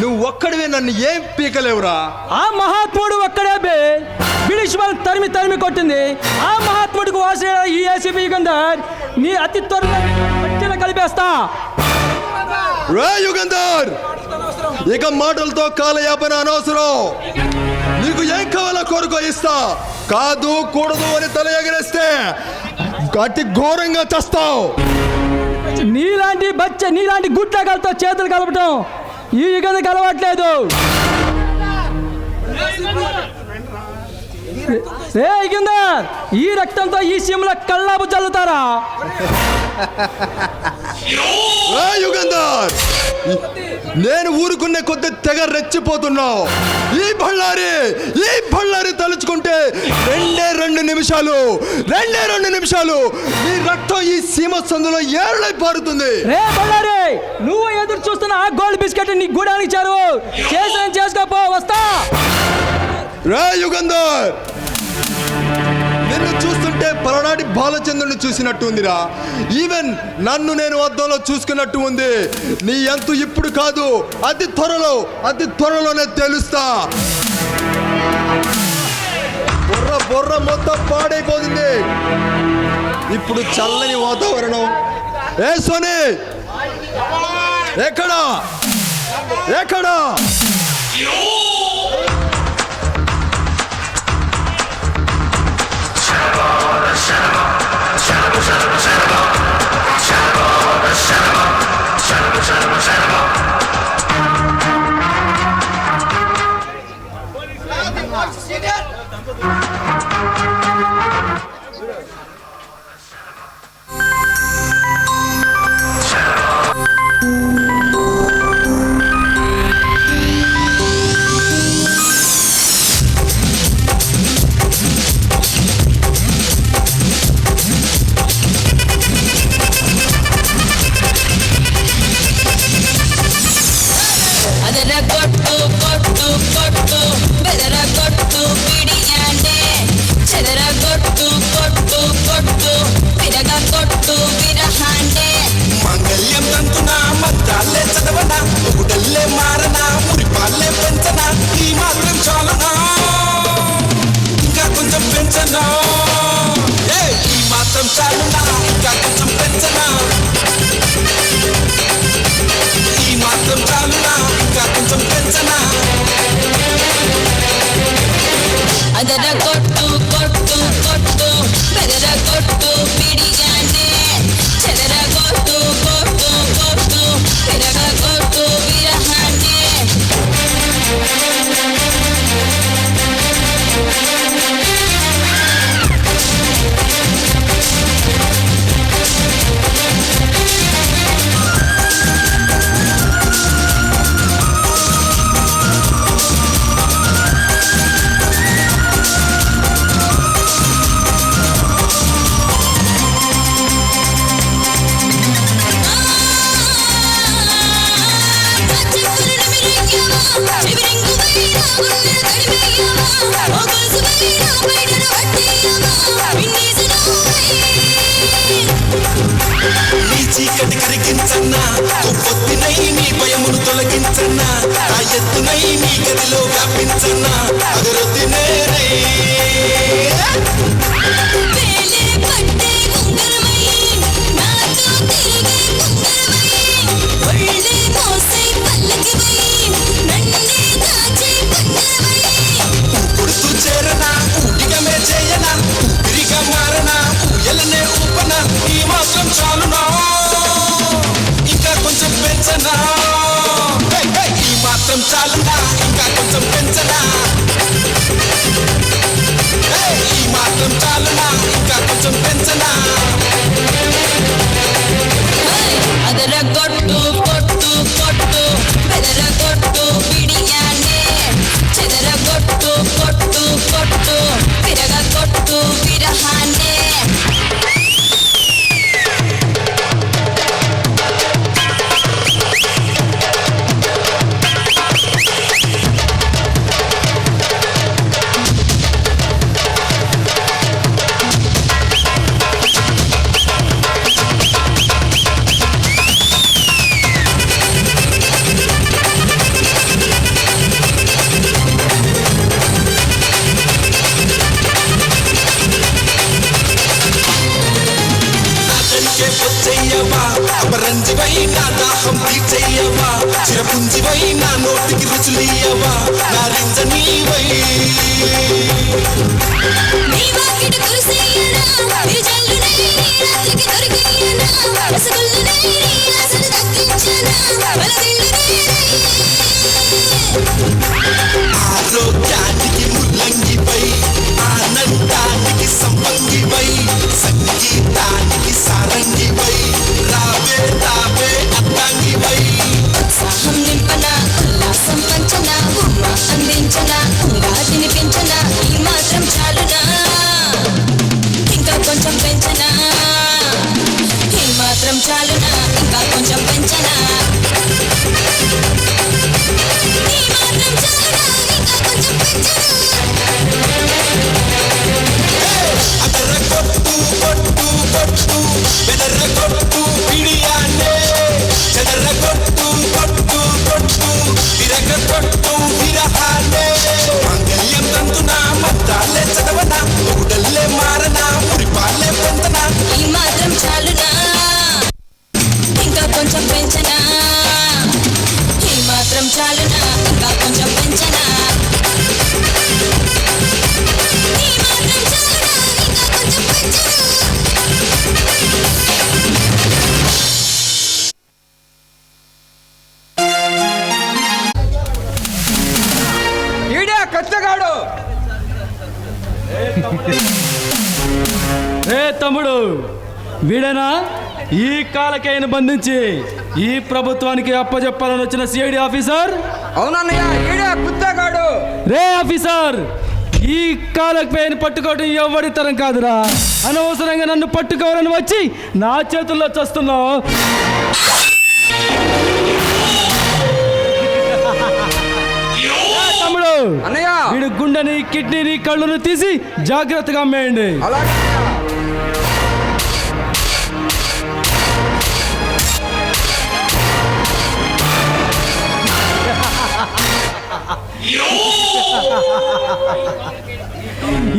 నువ్వు ఒక్కడివే నన్ను ఏం పీకలేవురా. ఆ మహాత్ముడు ఒక్కడే బే బ్రిటిష్ వాళ్ళు తరిమి తరిమి కొట్టింది. ఆ మహాత్ముడికి వాసిన ఈ ఏసీపీ యుగంధర్ నీ అతి త్వరలో కలిపేస్తా. రే యుగంధర్, ఇక మాటలతో కాలయాపన అనవసరం. నీకు ఏం కావాలో కోరుకో ఇస్తా. కాదు కూడదు అని తల ఎగరేస్తే అతి ఘోరంగా చస్తావు. నీలాంటి గుట్లకాలతో చేతులు కలపటం ఈ యుగంధర్కి అలవాట్లేదు. రే యుగంధర్, ఈ రక్తంతో ఈ సీమలో కల్లాపు చల్లుతారా? యుగంధర్, నేను ఊరుకునే కొద్ది తెగ రెచ్చిపోతున్నావు. ఈ బళ్ళారి తలుచుకుంటే రెండే రెండు నిమిషాలు నీ రక్తం ఈ సీమ సందులో ఏరులై పారుతుంది. రే బళ్ళారి, నువ్వు ఎదురు చూస్తున్న ఆ గోల్డ్ బిస్కెట్ నీ గూడానికి ఇచ్చారు. చేసిన చేసుకోపో, వస్తా. రే యుగంధర్, నిన్ను చూస్తుంటే పలనాటి బాలచంద్రుని చూసినట్టు ఉందిరా. ఈవెన్ నన్ను నేను అద్దంలో చూసుకున్నట్టు ఉంది. నీ ఎంతు ఇప్పుడు కాదు, అతి త్వరలోనే తెలుస్తా. బొర్ర మొత్తం పాడైపోతుంది. ఇప్పుడు చల్లని వాతావరణం. ఏ సోని, ఎక్కడా మంగళ్యం తంతునా మద్దాలే చదవనా ఒకటల్లే మారనా మురిపాలే పెంచనా ఈ మాత్రం చాలనా ఇంకా కొంచెం పెంచనా ఈ మాత్రం చాలునా ఇంకా కొంచెం పెంచనా ఈ మాత్రం చాలునా ఇంకా కొంచెం పెంచనా అదర కొట్టు కొట్టు కొట్టు బెదర కొట్టు పిడిగానే చెదర కొట్టు కొట్టు కొట్టు పిరగ కొట్టు విరహానే చీకటి కరిగించన్నా పొద్దునై నీ భయమును తొలగించన్నా ఆ ఎత్తునై నీ గదిలో వ్యాపించన్నా అగరొద్దినే పుడుతూ చేరనా ఊటిగమే చేయనా ఊపిరిగా మారనా ఊయలనే ఊపనా ఈ మాత్రం చాలునా ఇంకా కొంచెం పెంచనా ఈ మాత్రం చాలునా ఇంకా కొంచెం పెంచనా ఈ మాత్రం చాలునా ఇంకా కొంచెం పెంచనా అదర కొట్టు కొట్టు కొట్టు బెదర కొట్టు పిడియానే చెదర కొట్టు కొట్టు కొట్టు పిరగ కొట్టు విరహానే అపరంజివై నా దాహం తీర్చయ్యవా చిరపుంజివై నా నోటికి రుచులియవా నా రింజనీవై ఆరోగ్యానికి ముల్లంగిపై ఆనందానికి సంపంగిపై సంగీతానికి సారంగిపై రావే రావే అద్దంగిపై ఉత్సాహం నింపన ఉల్లాసం పంచన బిచ్చగాడు. రే తమ్ముడు, వీడేనా ఈ కాలకేయను బంధించి ఈ ప్రభుత్వానికి అప్పచెప్పాలని వచ్చిన సిఐడి ఆఫీసర్? అవునన్నయ్య, ఈడే బిచ్చగాడు. రే ఆఫీసర్, ఈ కాలకేయను పట్టుకోవడం ఎవరి తరం కాదురా. అనవసరంగా నన్ను పట్టుకోవాలని వచ్చి నా చేతుల్లో చస్తున్నావు. తమ్ముడు, అన్నయ్య, వీడు గుండెని, కిడ్నీని, కళ్ళును తీసి జాగ్రత్తగా అమ్మేయండి. అలాగే.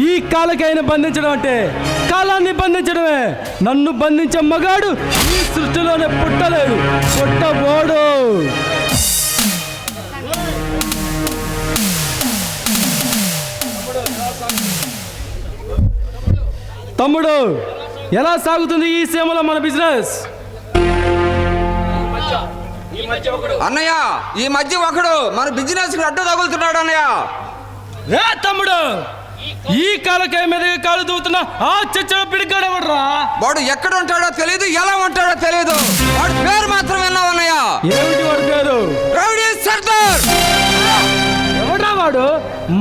ఈ కాలకైనా బంధించడం అంటే కాలాన్ని బంధించడమే. నన్ను బంధించే మగాడు ఈ సృష్టిలోనే పుట్టలేదు, పుట్టబోడు. తమ్ముడు, ఎలా సాగుతుంది ఈ సీమలో మన బిజినెస్? అన్నయ్య, ఈ మధ్య ఒకడు మన బిజినెస్ కి అడ్డు తగులుతున్నాడు అన్నయ్య. రే తమ్ముడు, ఈ కాలకాయ మీద కాలు దూతున్నా ఆ చచ్చ పిడిగాడు ఎవడ్రా? వాడు ఎక్కడ ఉంటాడో తెలియదు, ఎలా ఉంటాడో తెలియదు. వాడి పేరు మాత్రం విన్నావు అన్నయ్య. ఏమిటి వాడి పేరు? రౌడీ సర్దార్. ఎవడ్రా వాడు?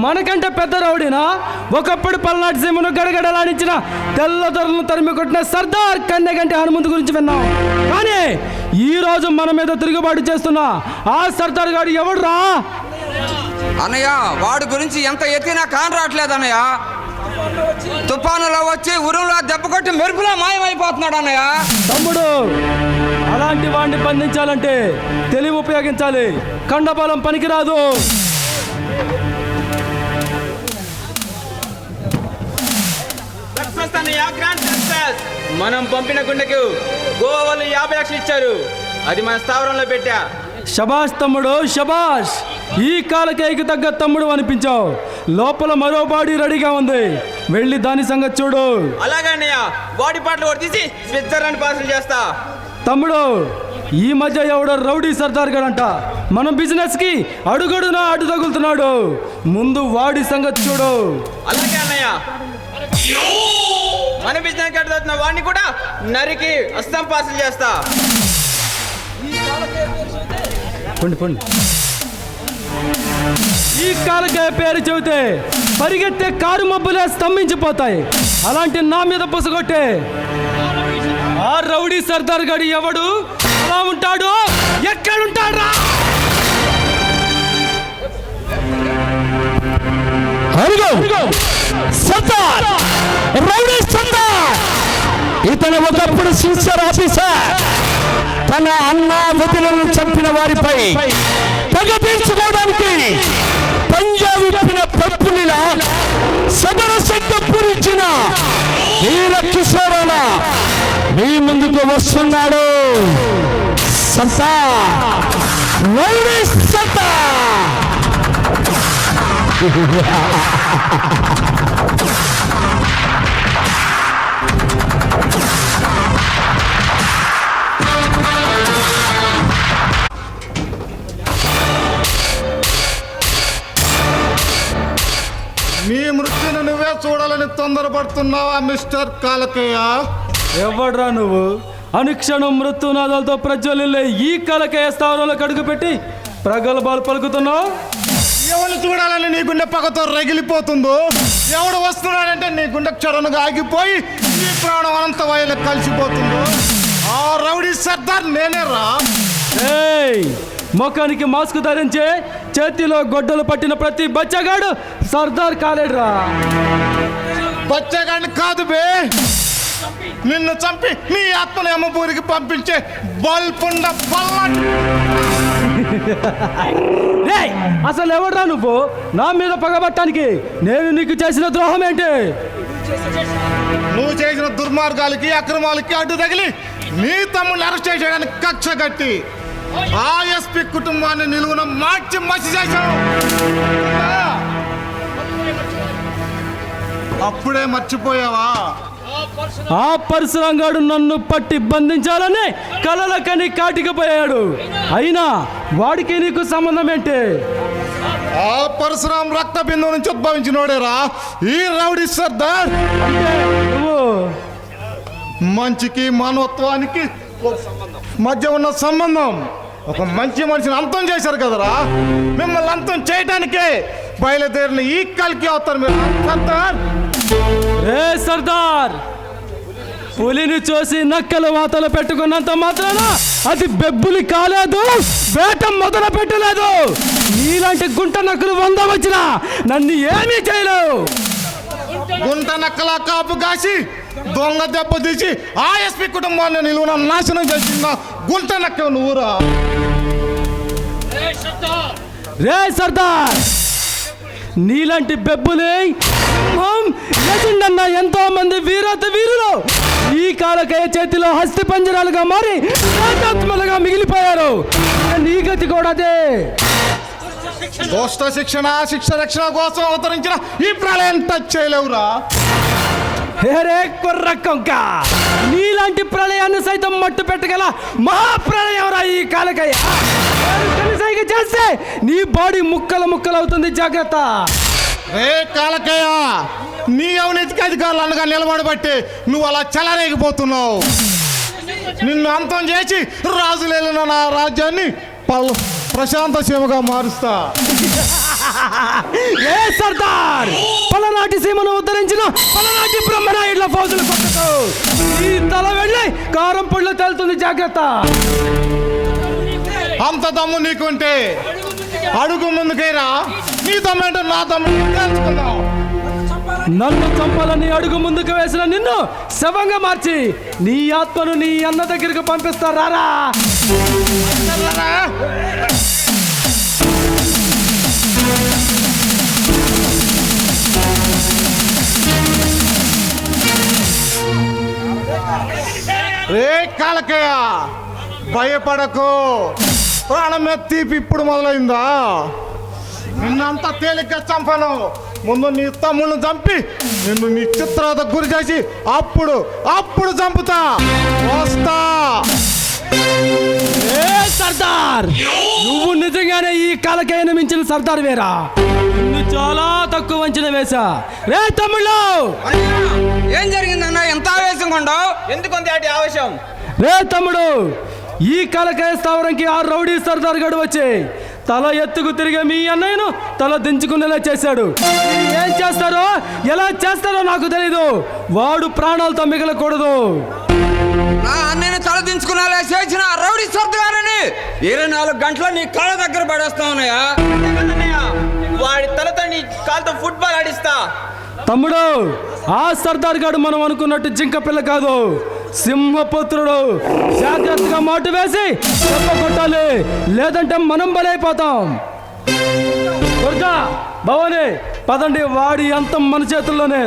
మనకంటే పెద్ద రౌడీనా? ఒకప్పుడు పల్నాటి సీమను గడగడలాడించిన తెల్లదొరలను తరిమి కొట్టిన సర్దార్ కన్నెగంటి హనుమంతు గురించి విన్నాం. కానీ ఈ రోజు మన మీద తిరుగుబాటు చేస్తున్న ఆ సర్దార్ గారు ఎవడ్రా? అన్నయ్య, వాడి గురించి ఎంత ఎత్తినా కాని రావట్లేదు అన్నయ్య. తుఫానులో వచ్చి ఉరువులో దెబ్బ కొట్టి మెరుపులా మాయమైపోతున్నాడు అన్నయ్య. తమ్ముడు, అలాంటి వాడిని బంధించాలంటే తెలివి ఉపయోగించాలి, కండబలం పనికిరాదు. మనం పంపిన గుండెకు గోవా వాళ్ళు 50 లక్షలు ఇచ్చారు. అది మన స్థావరంలో పెట్టా. శబాష్ తమ్ముడు, శబాష్. ఈ కాలకేయకి తగ్గ తమ్ముడు అనిపించావు. లోపల మరో బాడీ రెడీగా ఉంది, వెళ్ళి దాని సంగతి చూడు. అలాగే అన్నయ్య, బాడీ పార్ట్లు కూడా తీసి స్విట్జర్లాండ్ పార్సల్ చేస్తా. తమ్ముడు, ఈ మధ్య ఎవడో రౌడీ సర్దార్ గడంట మన బిజినెస్ కి అడుగడునా అడ్డు తగులుతున్నాడు. ముందు వాడి సంగతి చూడు. అలాగే అన్నయ్య, మన బిజినెస్ కట్టుతున్న వాడిని కూడా నరికి అస్సాం పార్సల్ చేస్తా. ఈ కాలకాయ పేరు చెబితే పరిగెత్తే కారు మబ్బులే స్తంభించిపోతాయి. అలాంటి నా మీద పొసగొట్టే ఆ రౌడీ సర్దార్ గడి ఎవడు, ఎలా ఉంటాడు, ఎక్కడుంటాడ్రా? సర్దార్, రౌడీ సర్దార్. ఇతను ఒకప్పుడు సిన్సియర్ ఆఫీసర్. తన అన్న వదిలను చంపిన వారిపై పగ తీర్చుకోవడానికి పంజా విప్పిన పప్పునిలా సదర శక్తి పూరించిన వీర కిషోరాల మీ ముందుకు వస్తున్నాడు. సర్దార్, రౌడీ సర్దార్. నీ మృత్యును నువ్వే చూడాలని తొందరపడుతున్నావా మిస్టర్ కాలకేయ? ఎవడ్రా నువ్వు? అనుక్షణం మృత్యునాదాలతో ప్రజ్వలిల్లే ఈ కాలకేయ స్థావరంలో కడుగుపెట్టి ప్రగల్భాలు పలుకుతున్నావు. ఎవరు చూడాలని నీ గుండె పగతో రగిలిపోతుందో, ఎవడు వస్తున్నాడంటే నీ గుండె క్షరణగా ఆగిపోయి నీ ప్రాణం అనంత వాయులో కలిసిపోతుందో ఆ రౌడీ సర్దార్ నేనేరా. ముఖానికి మాస్క్ ధరించే చేతిలో గొడ్డలు పట్టిన ప్రతి బచ్చగాడు సర్దార్ కాలేడ్రా. బచ్చగాడిని కాదు బే, నిన్ను చంపి నీ ఆత్మని అమ్మపూరికి పంపించే బల్పుండ పల్లాడు. అసలు ఎవడ్రా నువ్వు నా మీద పగబట్టడానికి? నేను నీకు చేసిన ద్రోహం ఏంటి? నువ్వు చేసిన దుర్మార్గాలకి, అక్రమాలకి అడ్డు తగిలి నీ తమ్ముడిని అరెస్ట్ చేయడానికి కక్ష కట్టి ఆ ఎస్పీ కుటుంబాన్ని నిలువున మార్చి మసి చేశావు. అప్పుడే మర్చిపోయావా? ఆ పరశురాంగాడు నన్ను పట్టి బంధించాలని కలలకని కాటికపోయాడు. అయినా వాడికి నీకు సంబంధం ఏంటి? ఆ పరశురాం రక్త బిందువు నుంచి ఉద్భవించినోడేరా ఈ రౌడీ సర్దార్. నువ్వు మంచికి మానవత్వానికి మధ్య ఉన్న సంబంధం. ఒక మంచి మనిషిని అంతం చేశారు కదరా. మిమ్మల్ని అంతం చేయడానికే బయలుదేరిన ఈ కల్కి అవుతారు మీరు సర్దార్. రే సర్దార్, పులిని చూసి నక్కలు వాతలు పెట్టుకున్నంత మాత్రాన అది బెబ్బులి కాలేదు, వేట మొదలు పెట్టలేదు. నీలాంటి గుంట నక్కలు 100 వచ్చినా నన్ను ఏమీ చేయలేవు. గుంట నక్కల కాపు కాసి దొంగ దెబ్బ తీసి ఆఎస్పీ కుటుంబాన్ని నిలువున నాశనం చేసిన గుంట నక్క నువ్వురా. రే సర్దార్, నీలాంటి బెబ్బులే అన్న ఎంతో మంది వీరులు ఈ కాలకయ్య చేతిలో హస్తి పంజరాలుగా మారి ఆత్మలుగా మిగిలిపోయారు. నీ గతి కూడా అదే. దోష్ట శిక్షణ శిక్ష రక్షణ కోసం అవతరించిన ఈ ప్రళయం టచ్ చేయలేవురా. రే కుర్రకొంక, నీలాంటి ప్రళయాన్ని సైతం మట్టు పెట్టగల మహాప్రళయం రా ఈ కాలకయ్య. కనీసైగ చేస్తే నీ బాడీ ముక్కలు ముక్కలు అవుతుంది, జాగ్రత్త. రే కాలకయ్య, నీ అవినీతికి అధికారులు అనగా నిలబడబట్టి నువ్వు అలా చెలరేగిపోతున్నావు. నిన్ను అంతం చేసి రాజులేలిన నా రాజ్యాన్ని ప్రశాంత సీమగా మారుస్తా. ఏ సర్దార్, పలనాటి సీమను ఉద్ధరించిన పలనాటి బ్రహ్మనాయుడుల ఫౌజులు కొట్టకు. ఈ తల వెళ్ళి కారం పొడిలో తేలుతుంది, జాగ్రత్త. అంత దమ్ము నీకుంటే అడుగు ముందుకైరా. నీ దమ్మేంటో నా దమ్ము తెలుసుకుందాం. నన్ను చంపాలని అడుగు ముందుకు వేసిన నిన్ను శవంగా మార్చి నీ ఆత్మను నీ అన్న దగ్గరికి పంపిస్తారా? రే కాలకయ్య, భయపడకు. ప్రాణమే తీపి ఇప్పుడు మొదలైందా? నిన్నంతా తేలిగ్గా చంపను. ముందు నీ తమ్ముళ్ళని చంపి నిన్ను నీ చిత్రాలకు గురి చేసి అప్పుడు చంపుతా. వస్తా. ఏ సర్దార్, నువ్వు నిజంగానే ఈ కాలకయ్యను మించిన సర్దార్ వేరా? నిన్ను చాలా తక్కువ అంచనా వేసా. రే తమ్ముళ్ళు, ఏం జరిగిందన్న? ఎంత ఆవేశం కొండవు? ఎందుకు ఆవేశం? రే తమ్ముడు, ఈ కాలకయ్య స్థావరంకి ఆ రౌడీ సర్దార్ గడు వచ్చి తల ఎత్తుకు తిరిగే మీ అన్నయ్యను తల దించుకునేలా చేశాడు. ఏం చేస్తారో ఎలా చేస్తారో నాకు తెలీదు. వాడు ప్రాణాలతో మిగలకూడదు. నా అన్నయ్యను తల దించుకునేలా చేసిన రౌడీ సర్దారని 24 గంటల నీ కాళ్ళ దగ్గర పడేస్తా ఉన్నాయా? వాడి తలతో నీ కాళ్ళతో ఫుట్బాల్ ఆడిస్తా. తమ్ముడు, ఆ సర్దార్ గాడు మనం అనుకున్నట్టు జింక పిల్ల కాదు, సింహపుత్రుడు. జాగ్రత్తగా మాటు వేసి దెబ్బ కొట్టాలి, లేదంటే మనం బలైపోతాం. కొడుకా భవాని, పదండి, వాడి అంతం మన చేతుల్లోనే.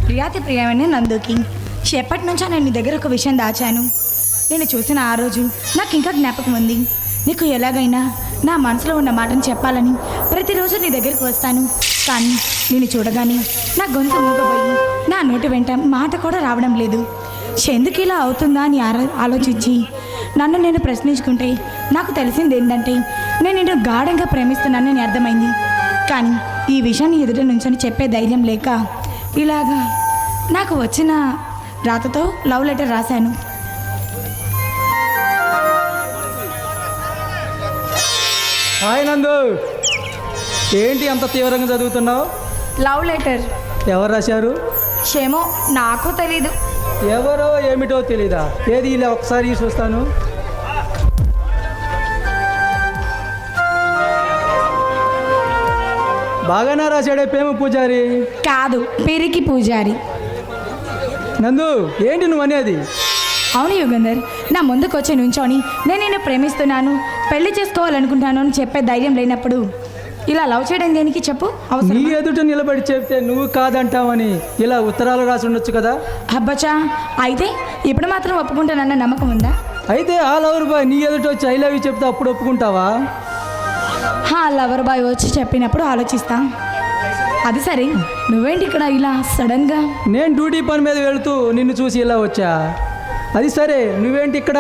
ప్రియాతి ప్రియమైన నందుకి, ఎప్పటి నుంచో నేను నీ దగ్గర ఒక విషయం దాచాను. నేను చూసిన ఆ రోజు నాకు ఇంకా జ్ఞాపకం ఉంది. నీకు ఎలాగైనా నా మనసులో ఉన్న మాటను చెప్పాలని ప్రతిరోజు నీ దగ్గరికి వస్తాను. కానీ నేను చూడగానే నా గొంతు మూగబోయి నా నోటి వెంట మాట కూడా రావడం లేదు. ఎందుకు ఇలా అవుతుందా అని ఆలోచించి నన్ను నేను ప్రశ్నించుకుంటే నాకు తెలిసింది ఏంటంటే నేను నిన్ను గాఢంగా ప్రేమిస్తున్నానని అర్థమైంది. కానీ ఈ విషయాన్ని ఎదుట నుంచని చెప్పే ధైర్యం లేక ఇలాగా నాకు వచ్చిన రాతతో లవ్ లెటర్ రాశాను. హాయ్ నందు, ఏంటి అంత తీవ్రంగా చదువుతున్నావు? Love letter. ఎవరు రాశారు? ఏమో నాకు తెలీదు. ఎవరో ఏమిటో తెలీదా? ఏది ఇలా ఒకసారి చూస్తాను. బాగానే రాశాడే ప్రేమ పూజారి. కాదు, పిరికి పూజారి. నందు, ఏంటి నువ్వు అనేది? అవును యుగంధర్, నా ముందుకు వచ్చి నుంచోని నేను నిన్ను ప్రేమిస్తున్నాను, పెళ్లి చేసుకోవాలనుకుంటాను అని చెప్పే ధైర్యం లేనప్పుడు ఇలా లవ్ చేయడం దేనికి చెప్పు? నీ ఎదుట నిలబడి చెప్తే నువ్వు కాదంటావని ఇలా ఉత్తరాలు రాసి ఉండొచ్చు కదా. అబ్బచ్చా, అయితే ఇప్పుడు మాత్రం ఒప్పుకుంటానన్న నమ్మకం ఉందా? అయితే ఆ లవర్ బాయ్ నీ ఎదుట వచ్చి ఐ లవ్ యూ చెప్తే అప్పుడు ఒప్పుకుంటావా? లవర్ బాయ్ వచ్చి చెప్పినప్పుడు ఆలోచిస్తా. అది సరే, నువ్వేంటి ఇక్కడ ఇలా సడన్గా? నేను డ్యూటీ పని మీద వెళుతూ నిన్ను చూసి ఇలా వచ్చా. అది సరే, నువ్వేంటి ఇక్కడ?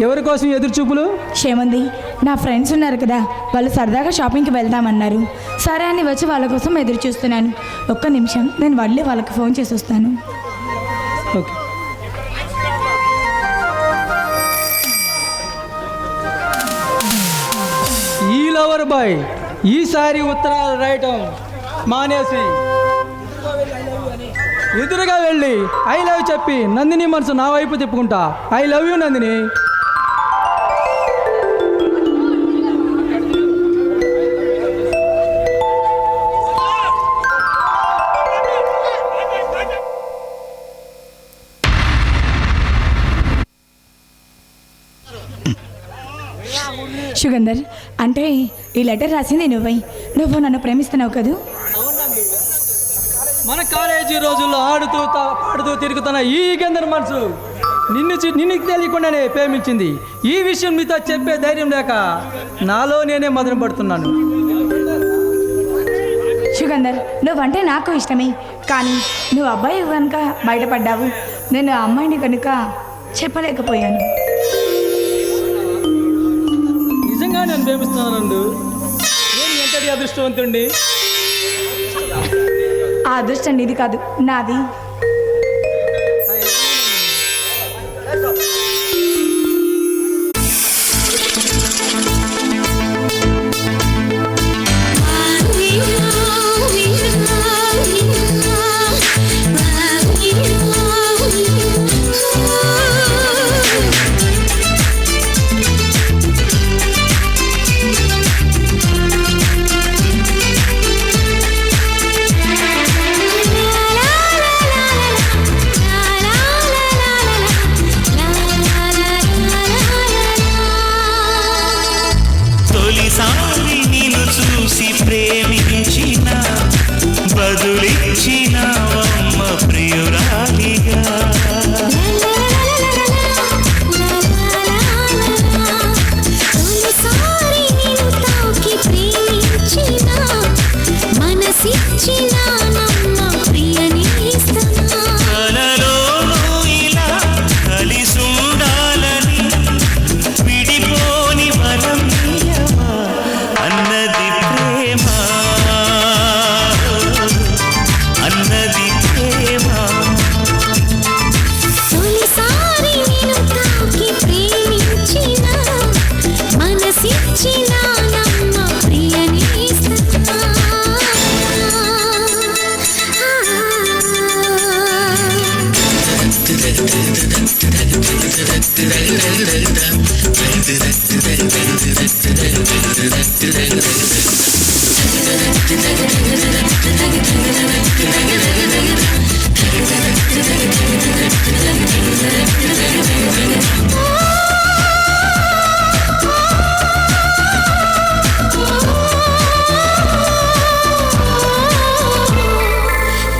ఎవరి కోసం ఎదురు చూపులు? ఏముంది, నా ఫ్రెండ్స్ ఉన్నారు కదా, వాళ్ళు సరదాగా షాపింగ్కి వెళ్దామన్నారు. సరే అని వచ్చి వాళ్ళ కోసం ఎదురు చూస్తున్నాను. ఒక్క నిమిషం, నేను మళ్ళీ వాళ్ళకి ఫోన్ చేసి వస్తాను. ఓకే. ఈ లవర్ బాయ్ ఈసారి ఉత్తరాలు రాయటం మానేసి ఎదురుగా వెళ్ళి ఐ లవ్ చెప్పి నందిని మనసు నా వైపు తిప్పుకుంటా. I love you Nandini. Sugandhar, అంటే ఈ లెటర్ రాసింది నువ్వు నన్ను ప్రేమిస్తున్నావు కదూ? మన కాలేజీ రోజుల్లో ఆడుతూ పాడుతూ తిరుగుతున్న ఈ గంధర్ మనసు నిన్ను తెలియకుండానే ప్రేమించింది. ఈ విషయం మీతో చెప్పే ధైర్యం లేక నాలో నేనే మదన పడుతున్నాను. సుగంధర్, నువ్వంటే నాకు ఇష్టమే, కానీ నువ్వు అబ్బాయి కనుక బయటపడ్డావు. నేను ఆ అమ్మాయిని కనుక చెప్పలేకపోయాను. నిజంగా నేను ప్రేమిస్తున్నాను. నేను ఎంతటి అదృష్టవంతుడి. ఆ అదృష్టం నీది కాదు, నాది. తొలిసారి నిన్ను చూసి ప్రేమించిన బదులిచ్చిన అమ్మ ప్రియురాలిగా. తొలిసారి నిన్ను తాకి ప్రేమించిన మనసిచ్చిన నమ్మ ప్రియ నేస్తమా. కలలోనూ ఇలా కలిసుండాలని విడిపోని వరం అన్నది ప్రేమ, అన్నది ప్రేమ. తొలిసారి నిన్ను తాకి ప్రేమించిన మనసిచ్చిన నమ్మ ప్రియ నేస్తమా.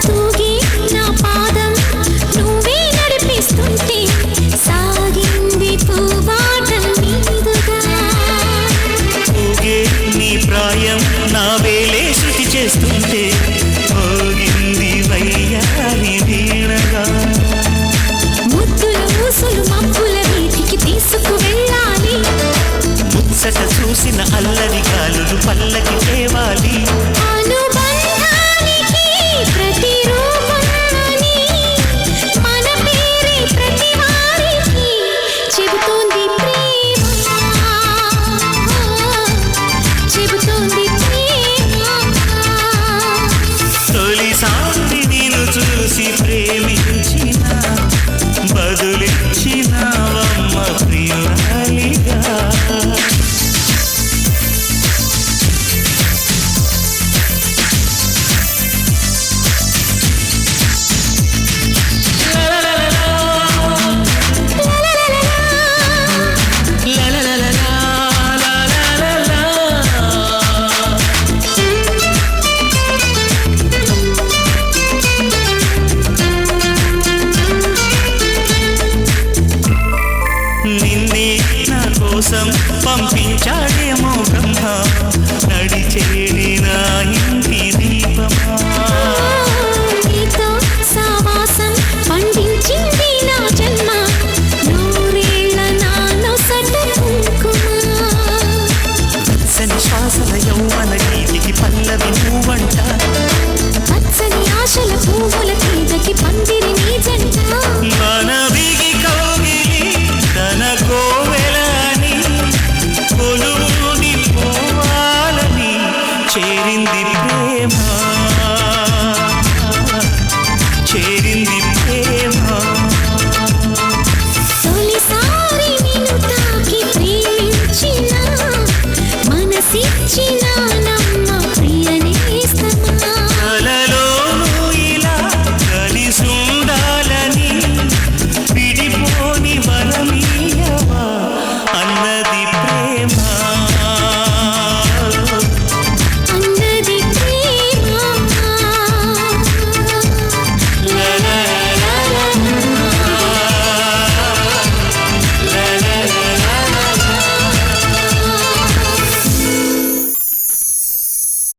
తూగే నా పాదం నువ్వే నడిపిస్తుంటే సాగింది పూవాటం మీదుగా. ఊగే నీ ప్రాయం నా వేలే శృతి చేస్తుంటే పోగింది వయ్యారి వీణగా. ముద్దుల ఊసులు మబ్బుల వీధికి తీసుకు వెళ్ళాలి. ముచ్చట చూసిన అల్లరి గాలులు పల్లకి తేవాలి. అనుబంధానికి ప్రతిరూపమని మన పేరే ప్రతి వారికి చెబుతోంది ప్రేమ, చెబుతోంది ప్రేమ. తొలిసారి నిన్ను చూసి ప్రేమించిన బదులిచ్చిన అమ్మ ప్రియురాలిగా. నిన్నే నా కోసం పంపించాడేమో బ్రహ్మ, నడిచేడి నా ఇంటి దీపమా.